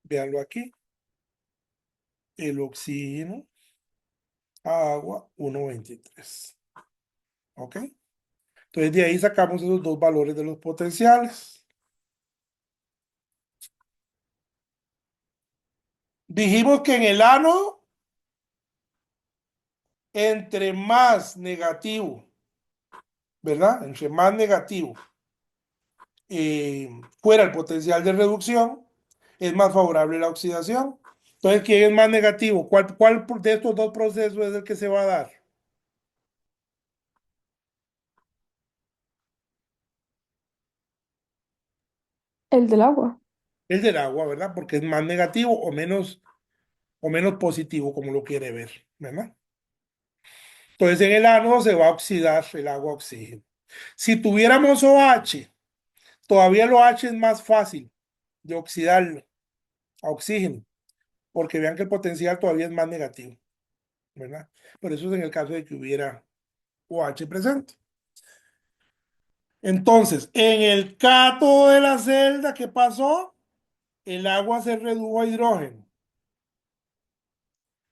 Véanlo aquí. El oxígeno a agua, 1,23. ¿Ok? Entonces, de ahí sacamos esos dos valores de los potenciales. Dijimos que en el ánodo, entre más negativo, ¿verdad? Entre más negativo fuera el potencial de reducción, es más favorable la oxidación. Entonces, ¿quién es más negativo? ¿Cuál de estos dos procesos es el que se va a dar? El del agua. El del agua, ¿verdad? Porque es más negativo o menos positivo, como lo quiere ver, ¿verdad? Entonces, en el ánodo se va a oxidar el agua a oxígeno. Si tuviéramos OH, todavía el OH es más fácil de oxidarlo a oxígeno, porque vean que el potencial todavía es más negativo, ¿verdad? Por eso es en el caso de que hubiera OH presente. Entonces, en el cátodo de la celda, ¿qué pasó? El agua se redujo a hidrógeno.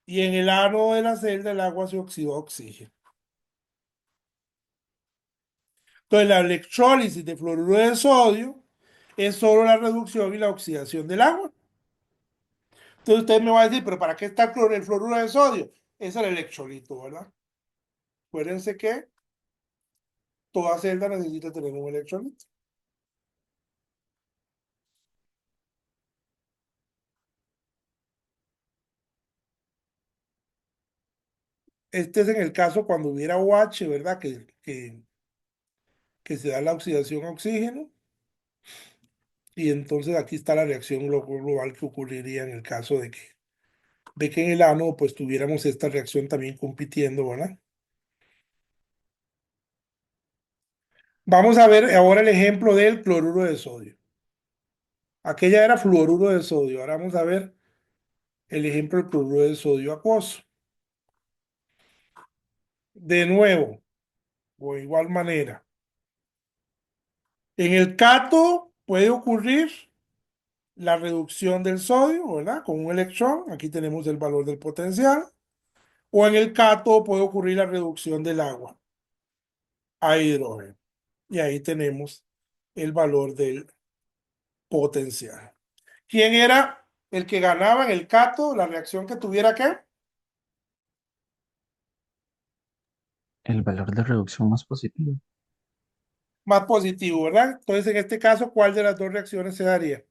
Y en el ánodo de la celda, el agua se oxidó a oxígeno. Entonces, la electrólisis de fluoruro de sodio es solo la reducción y la oxidación del agua. Entonces usted me va a decir, pero ¿para qué está el fluoruro de sodio? Es el electrolito, ¿verdad? Acuérdense que toda celda necesita tener un electrolito. Este es en el caso cuando hubiera OH, ¿verdad? Que se da la oxidación a oxígeno. Y entonces aquí está la reacción global que ocurriría en el caso de que en el ánodo pues tuviéramos esta reacción también compitiendo, ¿verdad? Vamos a ver ahora el ejemplo del cloruro de sodio. Aquella era fluoruro de sodio. Ahora vamos a ver el ejemplo del cloruro de sodio acuoso. De nuevo, o de igual manera. En el cato puede ocurrir la reducción del sodio, ¿verdad? Con un electrón. Aquí tenemos el valor del potencial. O en el cato puede ocurrir la reducción del agua a hidrógeno. Y ahí tenemos el valor del potencial. ¿Quién era el que ganaba en el cato, la reacción que tuviera qué? El valor de reducción más positivo. Más positivo, ¿verdad? Entonces, en este caso, ¿cuál de las dos reacciones se daría?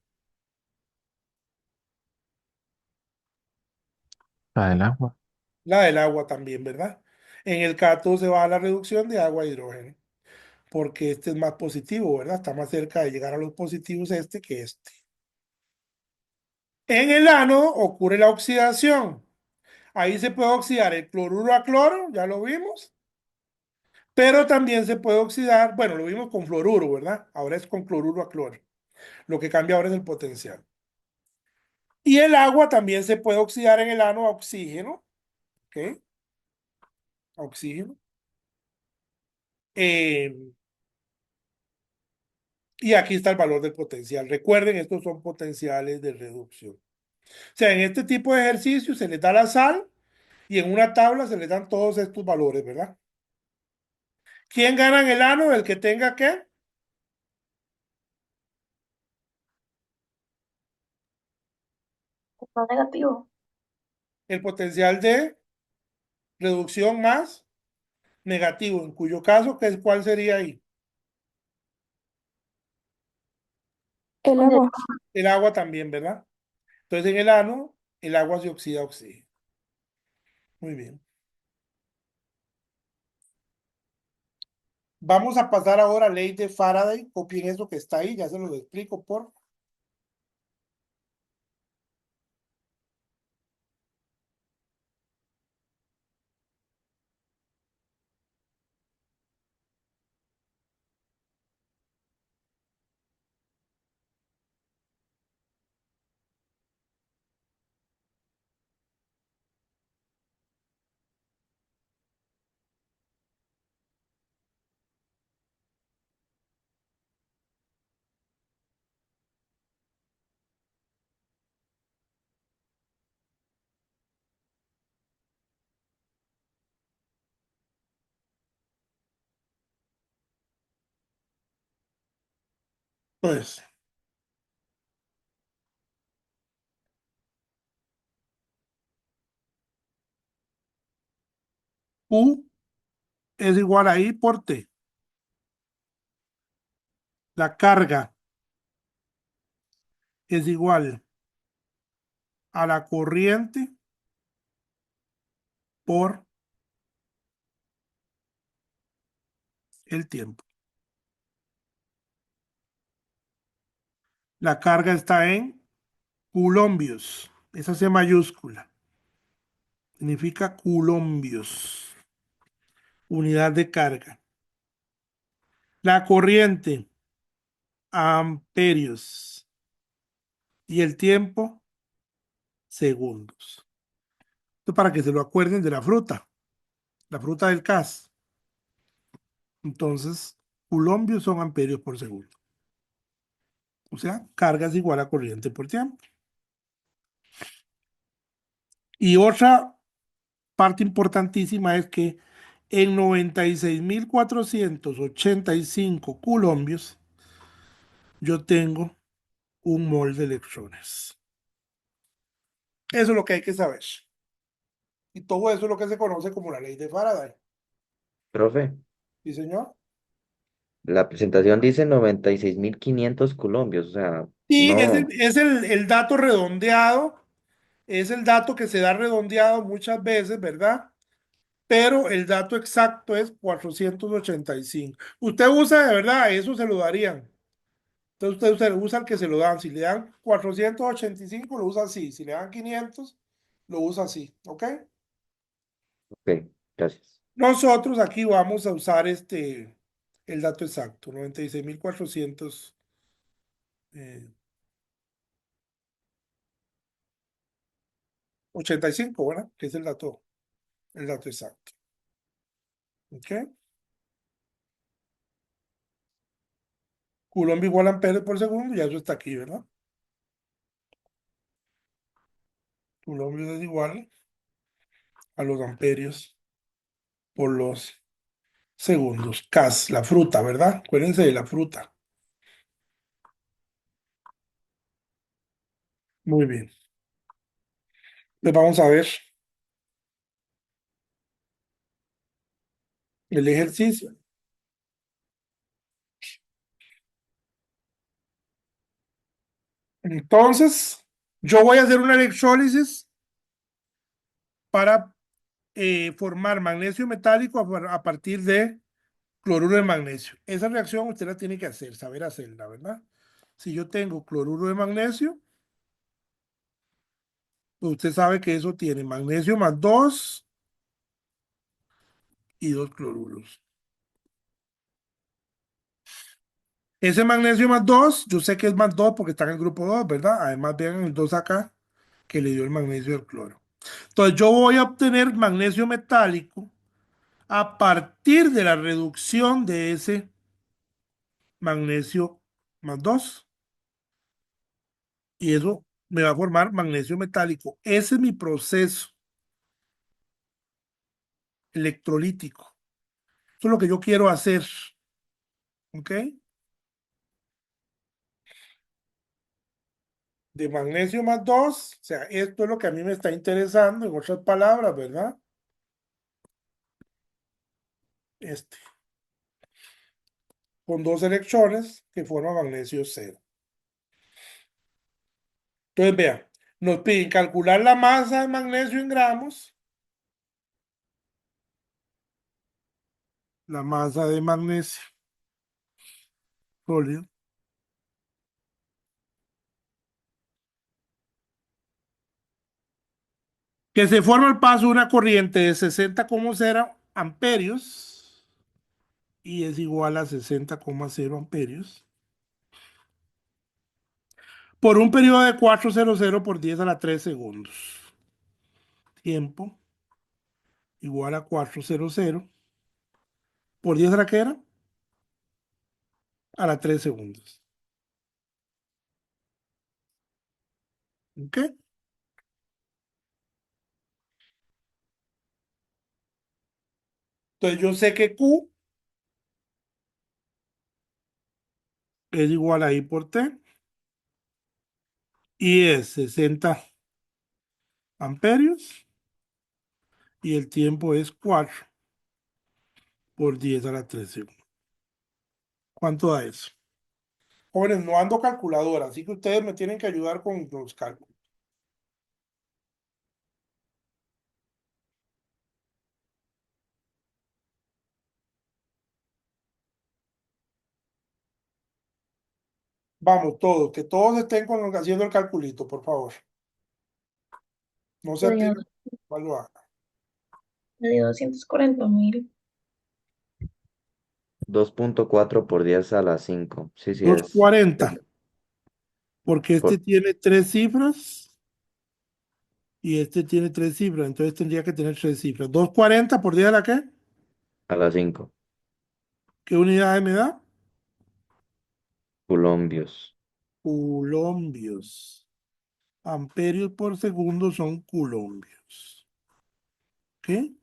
La del agua. La del agua también, ¿verdad? En el cato se va a la reducción de agua a hidrógeno, porque este es más positivo, ¿verdad? Está más cerca de llegar a los positivos este que este. En el ánodo ocurre la oxidación. Ahí se puede oxidar el cloruro a cloro, ya lo vimos, pero también se puede oxidar, bueno, lo vimos con fluoruro, ¿verdad? Ahora es con cloruro a cloro. Lo que cambia ahora es el potencial. Y el agua también se puede oxidar en el ánodo a oxígeno, ¿ok? A oxígeno. Eh, y aquí está el valor del potencial. Recuerden, estos son potenciales de reducción. O sea, en este tipo de ejercicio se les da la sal y en una tabla se les dan todos estos valores, ¿verdad? ¿Quién gana en el ánodo? El que tenga qué? No negativo. El potencial de reducción más negativo, en cuyo caso, ¿cuál sería ahí? El agua. El agua también, ¿verdad? Entonces en el ánodo, el agua se oxida a oxígeno. Muy bien. Vamos a pasar ahora a ley de Faraday. Copien eso que está ahí, ya se lo explico por. Pues, U es igual a I por T. La carga es igual a la corriente por el tiempo. La carga está en coulombios. Esa C mayúscula. Significa coulombios. Unidad de carga. La corriente, amperios. Y el tiempo, segundos. Esto para que se lo acuerden de la fruta del CAS. Entonces, coulombios son amperios por segundo. O sea, carga es igual a corriente por tiempo. Y otra parte importantísima es que en 96.485 coulombios yo tengo un mol de electrones. Eso es lo que hay que saber. Y todo eso es lo que se conoce como la ley de Faraday. Profe, ¿Sí, señor? la presentación dice 96.500 colombios, o sea, Sí, no, es el dato redondeado, es el dato que se da redondeado muchas veces, ¿verdad? Pero el dato exacto es 485. Usted usa de verdad, eso se lo darían. Entonces usted usa el que se lo dan. Si le dan 485, lo usa así. Si le dan 500, lo usa así. ¿Ok? ok, gracias. Nosotros aquí vamos a usar el dato exacto, 96.485, ¿verdad? Que es el dato exacto. ¿Ok? Coulomb igual a amperes por segundo, ya eso está aquí, ¿verdad? Coulomb es igual a los amperios por los segundos. Cas, la fruta, ¿verdad? Acuérdense de la fruta. Muy bien. Pues vamos a ver el ejercicio. Entonces, yo voy a hacer una electrólisis para formar magnesio metálico a partir de cloruro de magnesio. Esa reacción usted la tiene que hacer, saber hacerla, ¿verdad? Si yo tengo cloruro de magnesio, pues usted sabe que eso tiene magnesio más 2 y 2 cloruros. Ese magnesio más 2, yo sé que es más 2 porque está en el grupo 2, ¿verdad? Además, vean el 2 acá que le dio el magnesio del cloro. Entonces, yo voy a obtener magnesio metálico a partir de la reducción de ese magnesio más 2. Y eso me va a formar magnesio metálico. Ese es mi proceso electrolítico. Eso es lo que yo quiero hacer. ¿Ok? De magnesio más 2, o sea, esto es lo que a mí me está interesando, en otras palabras, ¿verdad? Este, con 2 electrones que forman magnesio cero. Entonces, vean, nos piden calcular la masa de magnesio en gramos, la masa de magnesio sólido, que se forma al paso de una corriente de 60,0 amperios y es igual a 60,0 amperios por un periodo de 400 por 10 a la 3 segundos. Tiempo igual a 400 por 10 a la que era, a la 3 segundos. ¿Ok? Entonces yo sé que Q es igual a I por T y es 60 amperios y el tiempo es 4 por 10 a la 3 segundos. ¿Cuánto da eso? Jóvenes, no ando calculadora, así que ustedes me tienen que ayudar con los cálculos. Vamos, todos, que todos estén haciendo el calculito, por favor. No se Le dio, tiren, ¿cuál lo haga? le dio 240.000. 2.4 por 10 a la 5. Sí, sí, es 240, porque este por, tiene 3 cifras y este tiene 3 cifras, entonces tendría que tener 3 cifras. 240 por 10 a la qué? a la 5. ¿Qué unidades me da? Colombios. Coulombios. Amperios por segundo son coulombios. ¿Qué?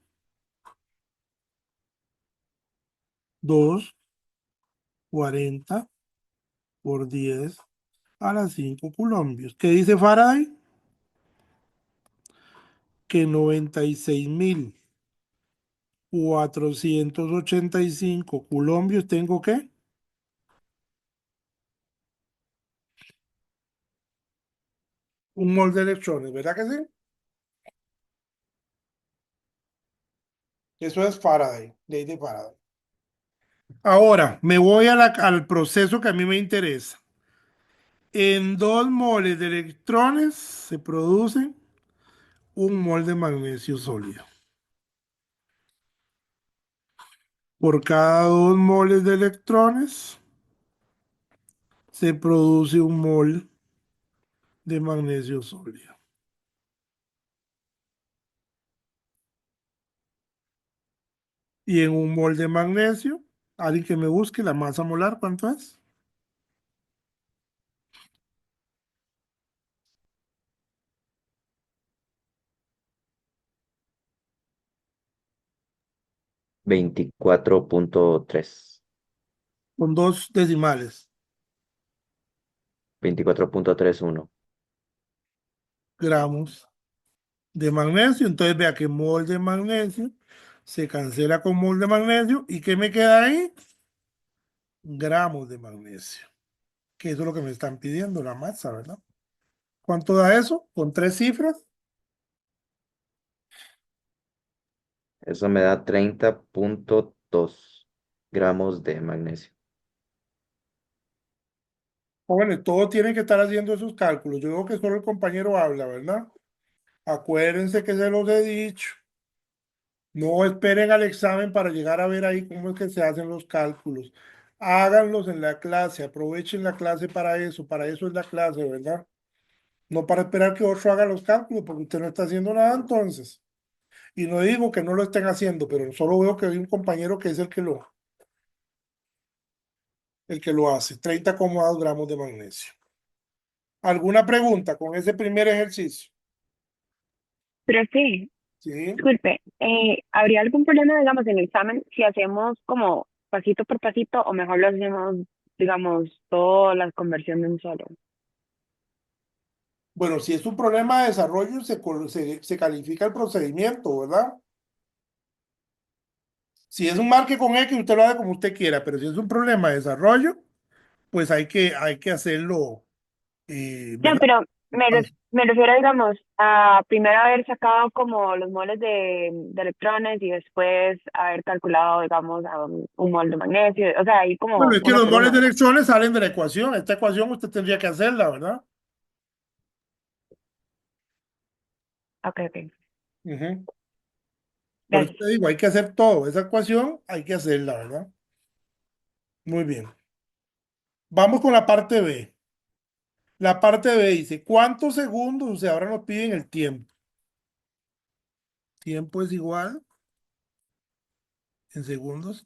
240 por 10 a las 5 coulombios. ¿Qué dice Faraday? que 96.485 colombios tengo que un mol de electrones, ¿verdad que sí? Eso es Faraday, ley de Faraday. Ahora, me voy al proceso que a mí me interesa. En 2 moles de electrones se produce un mol de magnesio sólido. Por cada 2 moles de electrones se produce un mol de magnesio sólido. Y en un mol de magnesio, alguien que me busque la masa molar, ¿cuánto es? $24.3. Con 2 decimales, 24.31. gramos de magnesio. Entonces vea que mol de magnesio se cancela con mol de magnesio. ¿Y qué me queda ahí? Gramos de magnesio. Que eso es lo que me están pidiendo, la masa, ¿verdad? ¿Cuánto da eso? Con 3 cifras. Eso me da 30.2 gramos de magnesio. Jóvenes, todos tienen que estar haciendo esos cálculos. Yo veo que solo el compañero habla, ¿verdad? Acuérdense que se los he dicho. No esperen al examen para llegar a ver ahí cómo es que se hacen los cálculos. Háganlos en la clase, aprovechen la clase para eso es la clase, ¿verdad? No para esperar que otro haga los cálculos, porque usted no está haciendo nada entonces. Y no digo que no lo estén haciendo, pero solo veo que hay un compañero que es el que lo hace. 30,2 gramos de magnesio. ¿Alguna pregunta con ese primer ejercicio? Pero sí, Sí. disculpe, ¿habría algún problema, digamos, en el examen si hacemos como pasito por pasito o mejor lo hacemos, digamos, toda la conversión de un solo? Bueno, si es un problema de desarrollo, se califica el procedimiento, ¿verdad? Si es un marque con X, usted lo hace como usted quiera, pero si es un problema de desarrollo, pues hay que hacerlo, No, ¿verdad? pero me refiero, digamos, a primero haber sacado como los moles de electrones y después haber calculado, digamos, a un mol de magnesio. O sea, ahí Bueno, como es que uno los por moles uno, de ¿verdad? electrones salen de la ecuación. Esta ecuación usted tendría que hacerla, ¿verdad? Ok, ok. Ujú. Por eso Gracias. te digo, hay que hacer todo. Esa ecuación hay que hacerla, ¿verdad? Muy bien. Vamos con la parte B. La parte B dice, ¿cuántos segundos? O sea, ahora nos piden el tiempo. Tiempo es igual en segundos.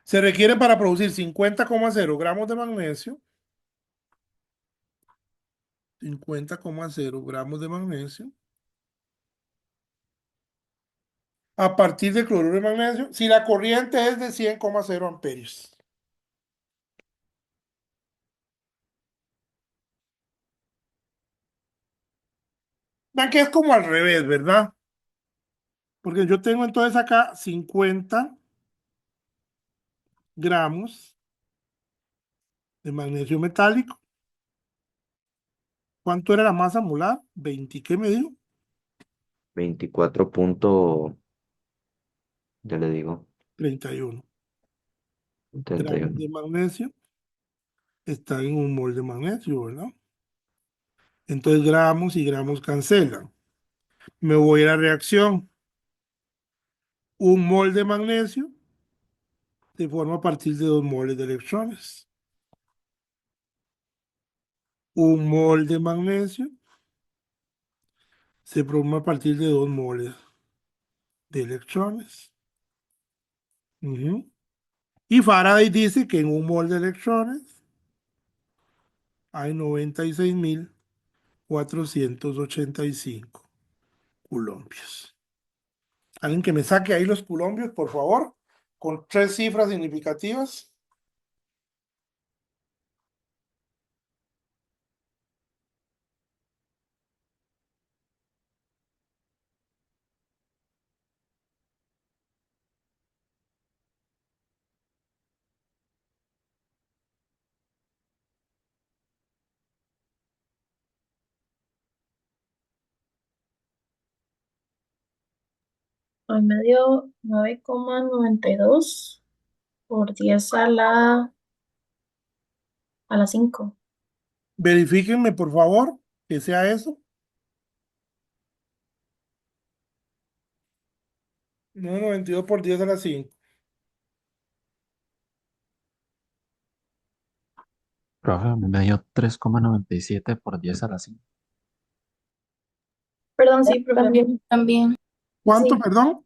Se requiere para producir 50,0 gramos de magnesio. 50,0 gramos de magnesio. A partir del cloruro de magnesio, si la corriente es de 100,0 amperios. Vean que es como al revés, ¿verdad? Porque yo tengo entonces acá 50 gramos de magnesio metálico. ¿Cuánto era la masa molar? 20, ¿qué me dijo? 24. Ya le digo, 31 gramos 31. de magnesio. Está en un mol de magnesio, ¿verdad? Entonces gramos y gramos cancelan. Me voy a la reacción. Un mol de magnesio se forma a partir de 2 moles de electrones. Un mol de magnesio se forma a partir de 2 moles de electrones. Ujú. Y Faraday dice que en un mol de electrones hay 96.485 colombios. Alguien que me saque ahí los colombios, por favor, con 3 cifras significativas. Hoy me dio 9,92 por 10 a la 5. Verifíquenme, por favor, que sea eso. 9,92 por 10 a la 5. Profe, a mí me dio 3,97 por 10 a la 5. Perdón, sí, profe. También. ¿Cuánto, Sí, perdón?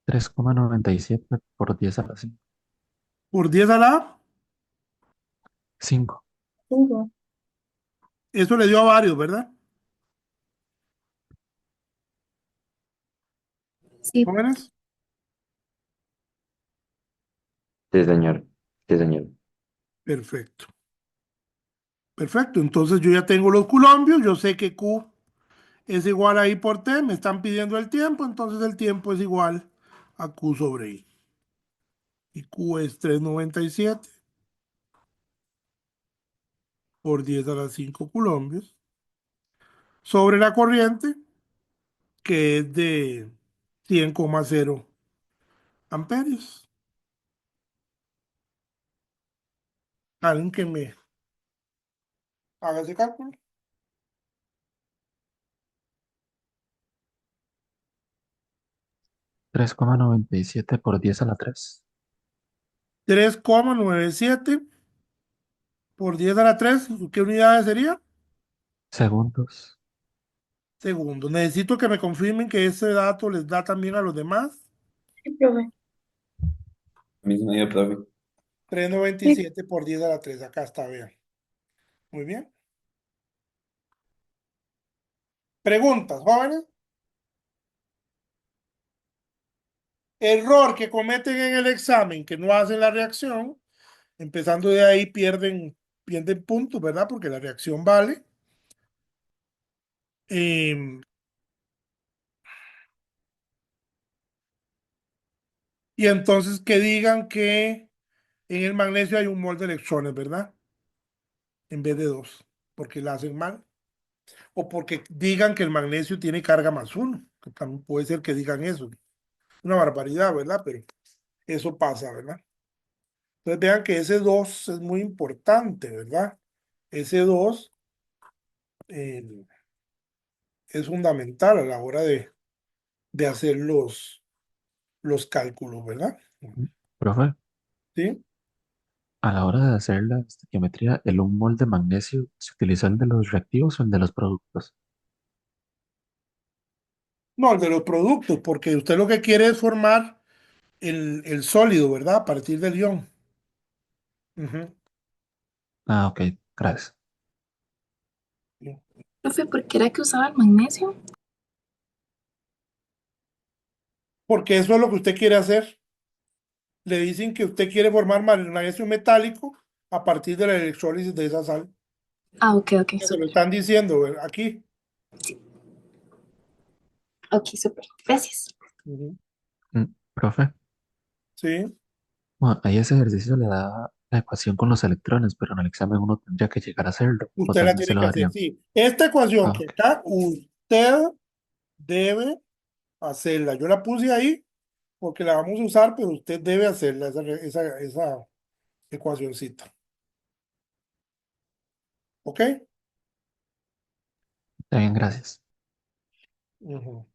3,97 por 10 a la 5. Por 10 a la. 5. 5. Eso le dio a varios, ¿verdad? Sí, Jóvenes. Sí, señor. Sí, señor. Perfecto. Perfecto. Entonces yo ya tengo los colombios. Yo sé que Q es igual a I por T. Me están pidiendo el tiempo. Entonces el tiempo es igual a Q sobre I. Y Q es 3,97 por 10 a la 5 colombios. Sobre la corriente, que es de 100,0 amperios. Alguien que me haga ese cálculo. 3,97 por 10 a la 3. 3,97 por 10 a la 3. ¿Qué unidades sería? Segundos. Segundos. Necesito que me confirmen que ese dato les da también a los demás. Sí, profe. Mismo día, profe. Sí. 3,97 por 10 a la 3. Acá está, vean. Muy bien. Preguntas, jóvenes. Error que cometen en el examen, que no hacen la reacción. Empezando de ahí pierden puntos, ¿verdad? Porque la reacción vale. Em, y entonces que digan que en el magnesio hay un mol de electrones, ¿verdad? En vez de dos, porque la hacen mal. O porque digan que el magnesio tiene carga +1, que también puede ser que digan eso. Una barbaridad, ¿verdad? Pero eso pasa, ¿verdad? Entonces vean que ese 2 es muy importante, ¿verdad? Ese 2 eh, es fundamental a la hora de hacer los cálculos, ¿verdad? Profe, ¿Sí? a la hora de hacer la estequiometría, ¿el 1 mol de magnesio se utiliza el de los reactivos o el de los productos? No, el de los productos, porque usted lo que quiere es formar el sólido, ¿verdad? A partir del ion. Ujú. Ah, ok, gracias. profe, ¿por qué era que usaba el magnesio? Porque eso es lo que usted quiere hacer. Le dicen que usted quiere formar magnesio metálico a partir de la electrólisis de esa sal. Ah, ok, ok, Se lo súper. están diciendo, ¿verdad? Aquí. Ok, súper. Gracias. Ujú. Profe, Sí. bueno, ahí ese ejercicio le da la ecuación con los electrones, pero en el examen uno tendría que llegar a hacerlo, o Usted la también se tiene lo que hacer, darían. sí. Esta ecuación Ah, que ok. acá usted debe hacerla. Yo la puse ahí porque la vamos a usar, pero usted debe hacerla, esa ecuacioncita. ¿Ok? Está bien, gracias. Ujú.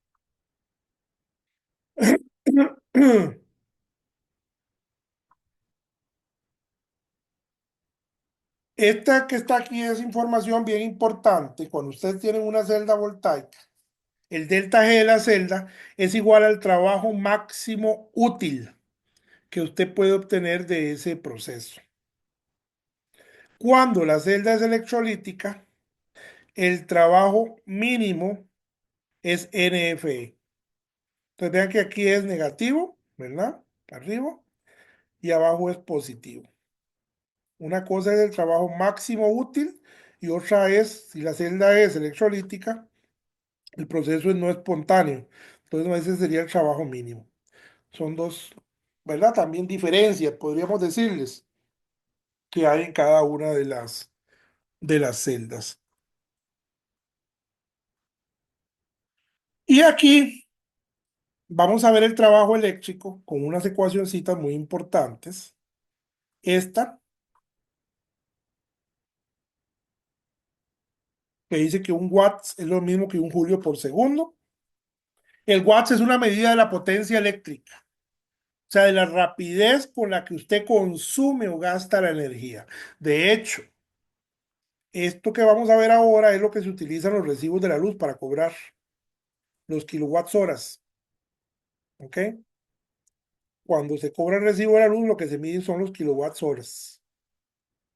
Esta que está aquí es información bien importante. Cuando ustedes tienen una celda voltaica, el delta G de la celda es igual al trabajo máximo útil que usted puede obtener de ese proceso. Cuando la celda es electrolítica, el trabajo mínimo es NFE. Entonces vean que aquí es negativo, ¿verdad? Arriba, y abajo es positivo. Una cosa es el trabajo máximo útil y otra es, si la celda es electrolítica, el proceso no es espontáneo. Entonces ese sería el trabajo mínimo. Son dos, ¿verdad? También diferencias, podríamos decirles, que hay en cada una de las celdas. Y aquí vamos a ver el trabajo eléctrico con unas ecuacioncitas muy importantes. Esta, que dice que un watts es lo mismo que un julio por segundo. El watts es una medida de la potencia eléctrica, o sea, de la rapidez con la que usted consume o gasta la energía. De hecho, esto que vamos a ver ahora es lo que se utiliza en los recibos de la luz para cobrar los kilowatts horas. ¿Ok? Cuando se cobra el recibo de la luz, lo que se mide son los kilowatts horas.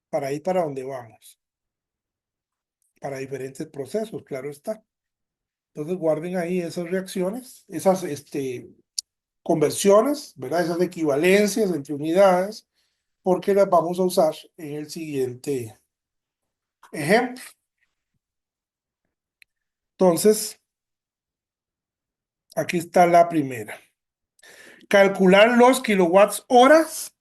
Para ir para donde vamos. Para diferentes procesos, claro está. Entonces guarden ahí esas reacciones, esas conversiones, ¿verdad? Esas equivalencias entre unidades, porque las vamos a usar en el siguiente ejemplo. Entonces, aquí está la primera. Calcular los kilowatts horas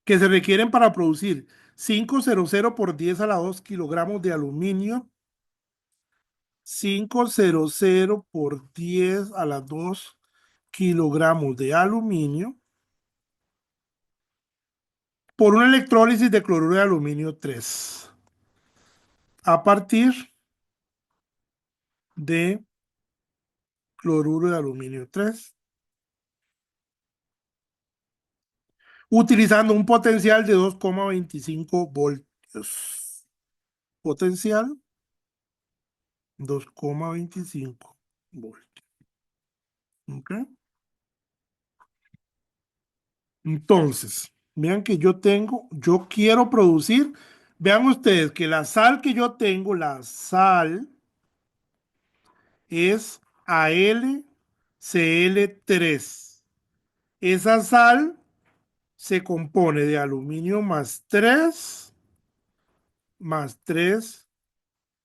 que se requieren para producir 500 por 10 a la 2 kilogramos de aluminio, 500 por 10 a la 2 kilogramos de aluminio, por una electrólisis de cloruro de aluminio 3, a partir de cloruro de aluminio 3, utilizando un potencial de 2,25 voltios. Potencial 2,25 voltios. ¿Ok? Entonces, vean que yo quiero producir, vean ustedes que la sal que yo tengo, la sal es AlCl3. Esa sal se compone de aluminio más 3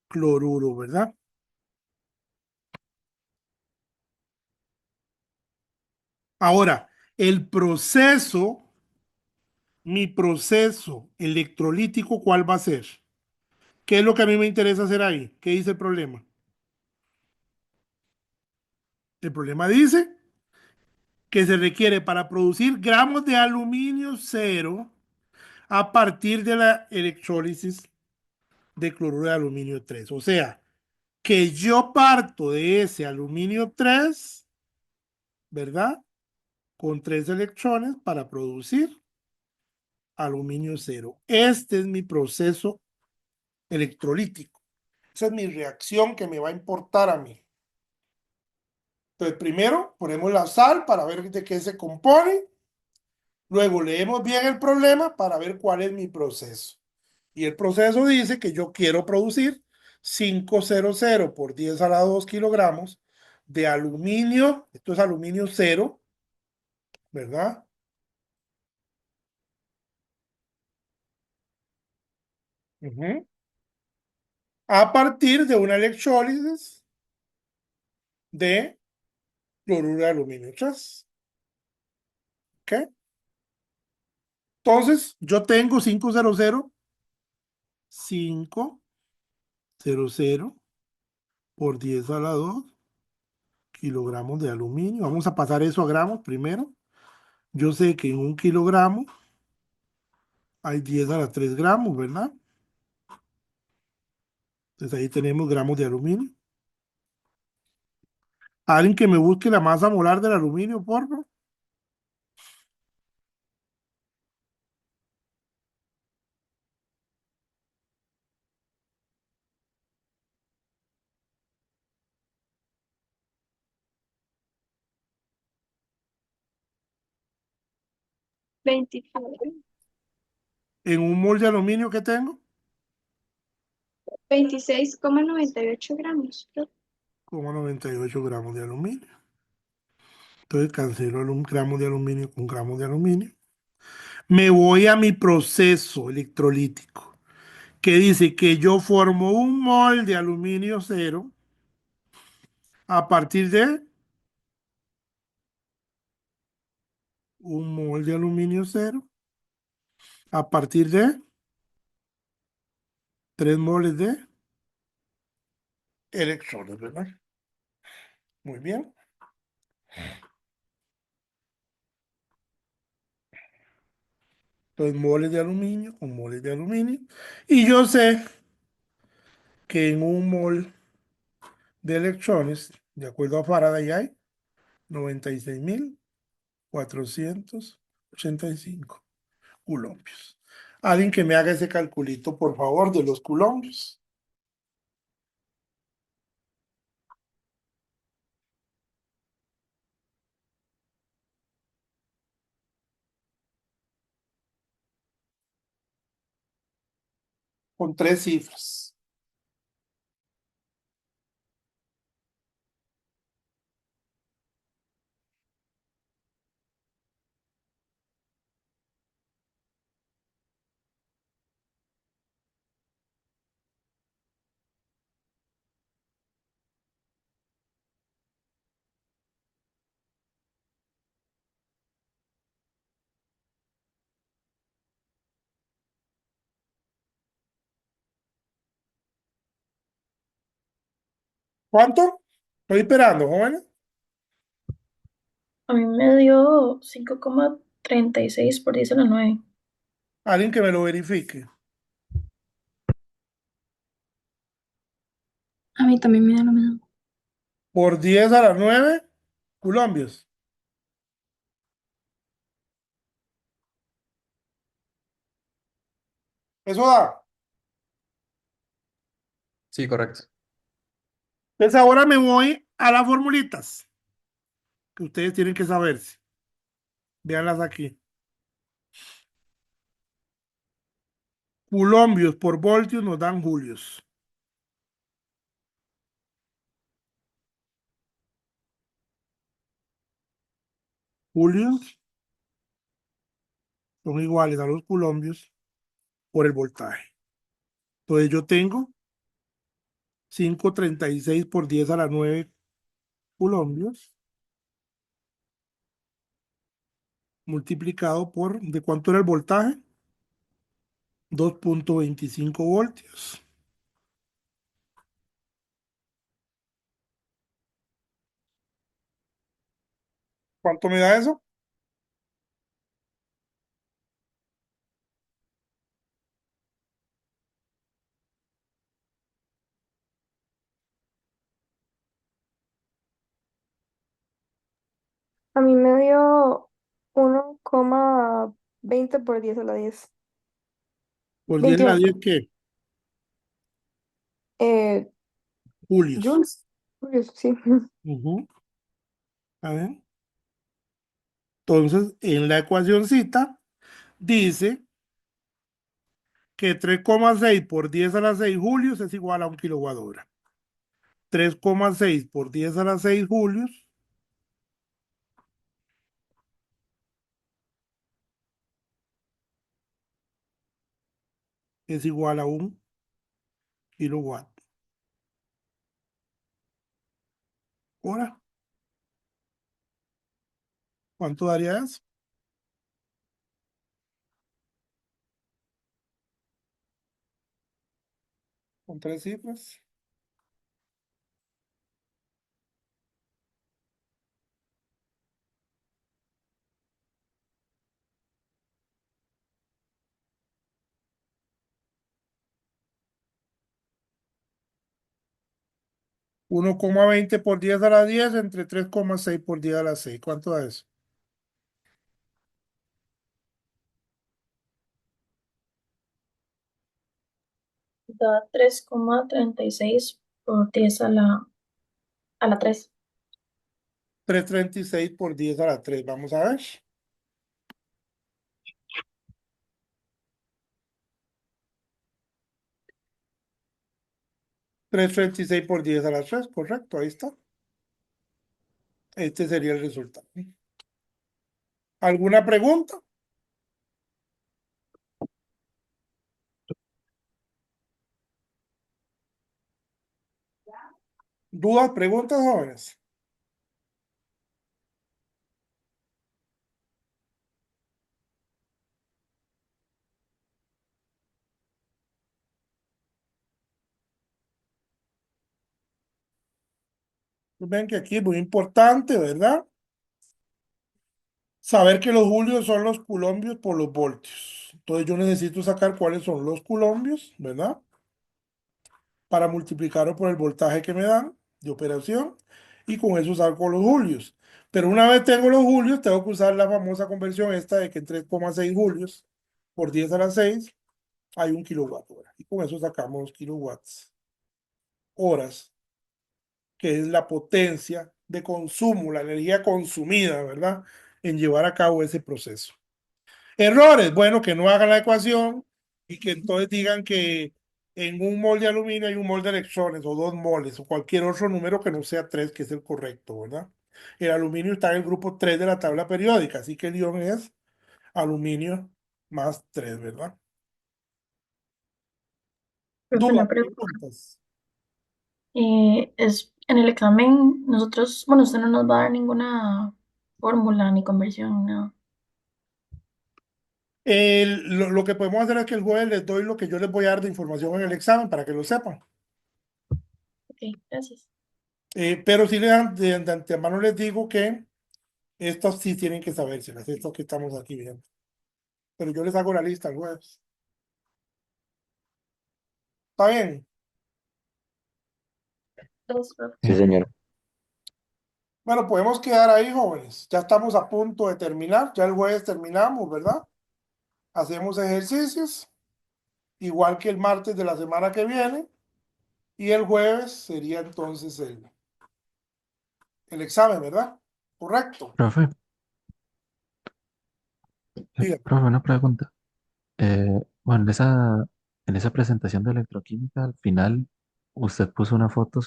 cloruro, ¿verdad? Ahora, mi proceso electrolítico, ¿cuál va a ser? ¿Qué es lo que a mí me interesa hacer ahí? ¿Qué dice el problema? El problema dice que se requiere para producir gramos de aluminio cero a partir de la electrólisis de cloruro de aluminio 3. O sea, que yo parto de ese aluminio 3, ¿verdad? Con 3 electrones para producir aluminio cero. Este es mi proceso electrolítico. Esa es mi reacción que me va a importar a mí. Entonces, primero ponemos la sal para ver de qué se compone. Luego leemos bien el problema para ver cuál es mi proceso. Y el proceso dice que yo quiero producir 500 por 10 a la 2 kilogramos de aluminio. Esto es aluminio cero, ¿verdad? A partir de una electrólisis de cloruro de aluminio 3. ¿Ok? Entonces, yo tengo 500 por 10 a la 2 kilogramos de aluminio. Vamos a pasar eso a gramos primero. Yo sé que en un kilogramo hay 10 a la 3 gramos, ¿verdad? Entonces ahí tenemos gramos de aluminio. Alguien que me busque la masa molar del aluminio, por favor. 24, En un mol de aluminio que tengo, 26,98 gramos. como 98 gramos de aluminio. Entonces cancelo un gramo de aluminio con gramos de aluminio. Me voy a mi proceso electrolítico, que dice que yo formo un mol de aluminio cero a partir de un mol de aluminio cero a partir de 3 moles de electrones, ¿verdad? Muy bien. Entonces, moles de aluminio con moles de aluminio. Y yo sé que en un mol de electrones, de acuerdo a Faraday, hay 96.485 culombios. Alguien que me haga ese calculito, por favor, de los culombios. Con 3 cifras. ¿Cuánto? Estoy esperando, jóvenes. A mí me dio 5,36 por 10 a la 9. Alguien que me lo verifique. A mí también me da lo mismo. Por 10 a la 9 colombios. Eso da. Sí, correcto. Entonces ahora me voy a las formulitas que ustedes tienen que saberse. Véanlas aquí. Colombios por voltios nos dan julios. Julios son iguales a los colombios por el voltaje. Entonces yo tengo 536 por 10 a la 9 colombios multiplicado por, ¿de cuánto era el voltaje? 2,25 voltios. ¿Cuánto me da eso? A mí me dio 1,20 por 10 a la 10. Por 10 a la 21. 10, ¿qué? Eh, Julios. joules. Julios, sí. Ujú. A ver. Entonces, en la ecuacióncita dice que 3,6 por 10 a la 6 julios es igual a 1 kWh. 3,6 por 10 a la 6 julios es igual a 1 kWh. ¿Cuánto daría eso? Con 3 cifras. Uno coma veinte por 10 a la 10 entre 3,6 por 10 a la 6. ¿Cuánto da eso? Da 3,36 por 10 a la 3. 336 por 10 a la 3. Vamos a ver. 336 por 10 a la 3, correcto, ahí está. Este sería el resultado. ¿Alguna pregunta? ¿Dudas, preguntas, jóvenes? Ven que aquí es muy importante, ¿verdad? Saber que los julios son los culombios por los voltios. Entonces yo necesito sacar cuáles son los culombios, ¿verdad? Para multiplicarlo por el voltaje que me dan de operación y con eso saco los julios. Pero una vez tengo los julios, tengo que usar la famosa conversión esta de que en 3,6 julios por 10 a la 6 hay 1 kWh. Y con eso sacamos kilowatts horas, que es la potencia de consumo, la energía consumida, ¿verdad? En llevar a cabo ese proceso. Errores, bueno, que no hagan la ecuación y que entonces digan que en un mol de aluminio hay un mol de electrones o 2 moles o cualquier otro número que no sea 3, que es el correcto, ¿verdad? El aluminio está en el grupo 3 de la tabla periódica, así que el ion es aluminio más 3, ¿verdad? Profe, Dudas, una pregunta. preguntas. Es en el examen, nosotros, bueno, usted no nos va a dar ninguna fórmula ni conversión, nada. Lo que podemos hacer es que el jueves les doy lo que yo les voy a dar de información en el examen para que lo sepan. Ok, gracias. Pero sí de antemano les digo que estos sí tienen que sabérselas, estos que estamos aquí viendo. Pero yo les hago la lista el jueves. ¿Está bien? Gracias, profe. Sí, señor. Bueno, podemos quedar ahí, jóvenes. Ya estamos a punto de terminar. Ya el jueves terminamos, ¿verdad? Hacemos ejercicios, igual que el martes de la semana que viene. Y el jueves sería entonces el examen, ¿verdad? Correcto. Profe, Diga. profe, una pregunta. Bueno, en esa presentación de electroquímica, al final, usted puso una foto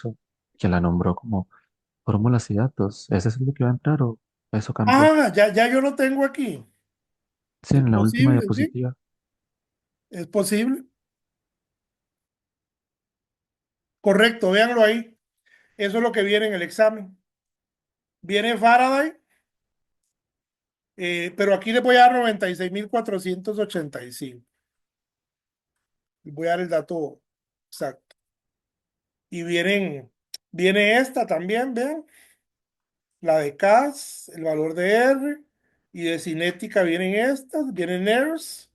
que la nombró como fórmulas y datos. ¿Ese es lo que va a entrar o eso cambió? Ah, ya yo lo tengo aquí. Sí, Es en la última posible, sí. diapositiva. Es posible. Correcto, véanlo ahí. Eso es lo que viene en el examen. Viene Faraday, pero aquí les voy a dar 96.485. Les voy a dar el dato exacto. Y viene esta también, vean, la de CAS, el valor de R, y de cinética vienen estas, vienen ERS,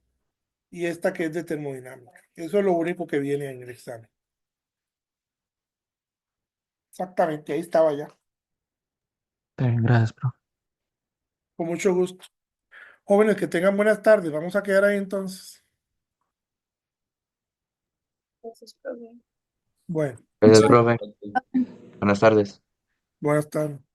y esta que es de termodinámica. Eso es lo único que viene en el examen. Exactamente, ahí estaba ya. Está bien, gracias, profe. Con mucho gusto. Jóvenes, que tengan buenas tardes. Vamos a quedar ahí entonces. Gracias, profe. Bueno, Gracias, profe. Buenas tardes. buenas tardes.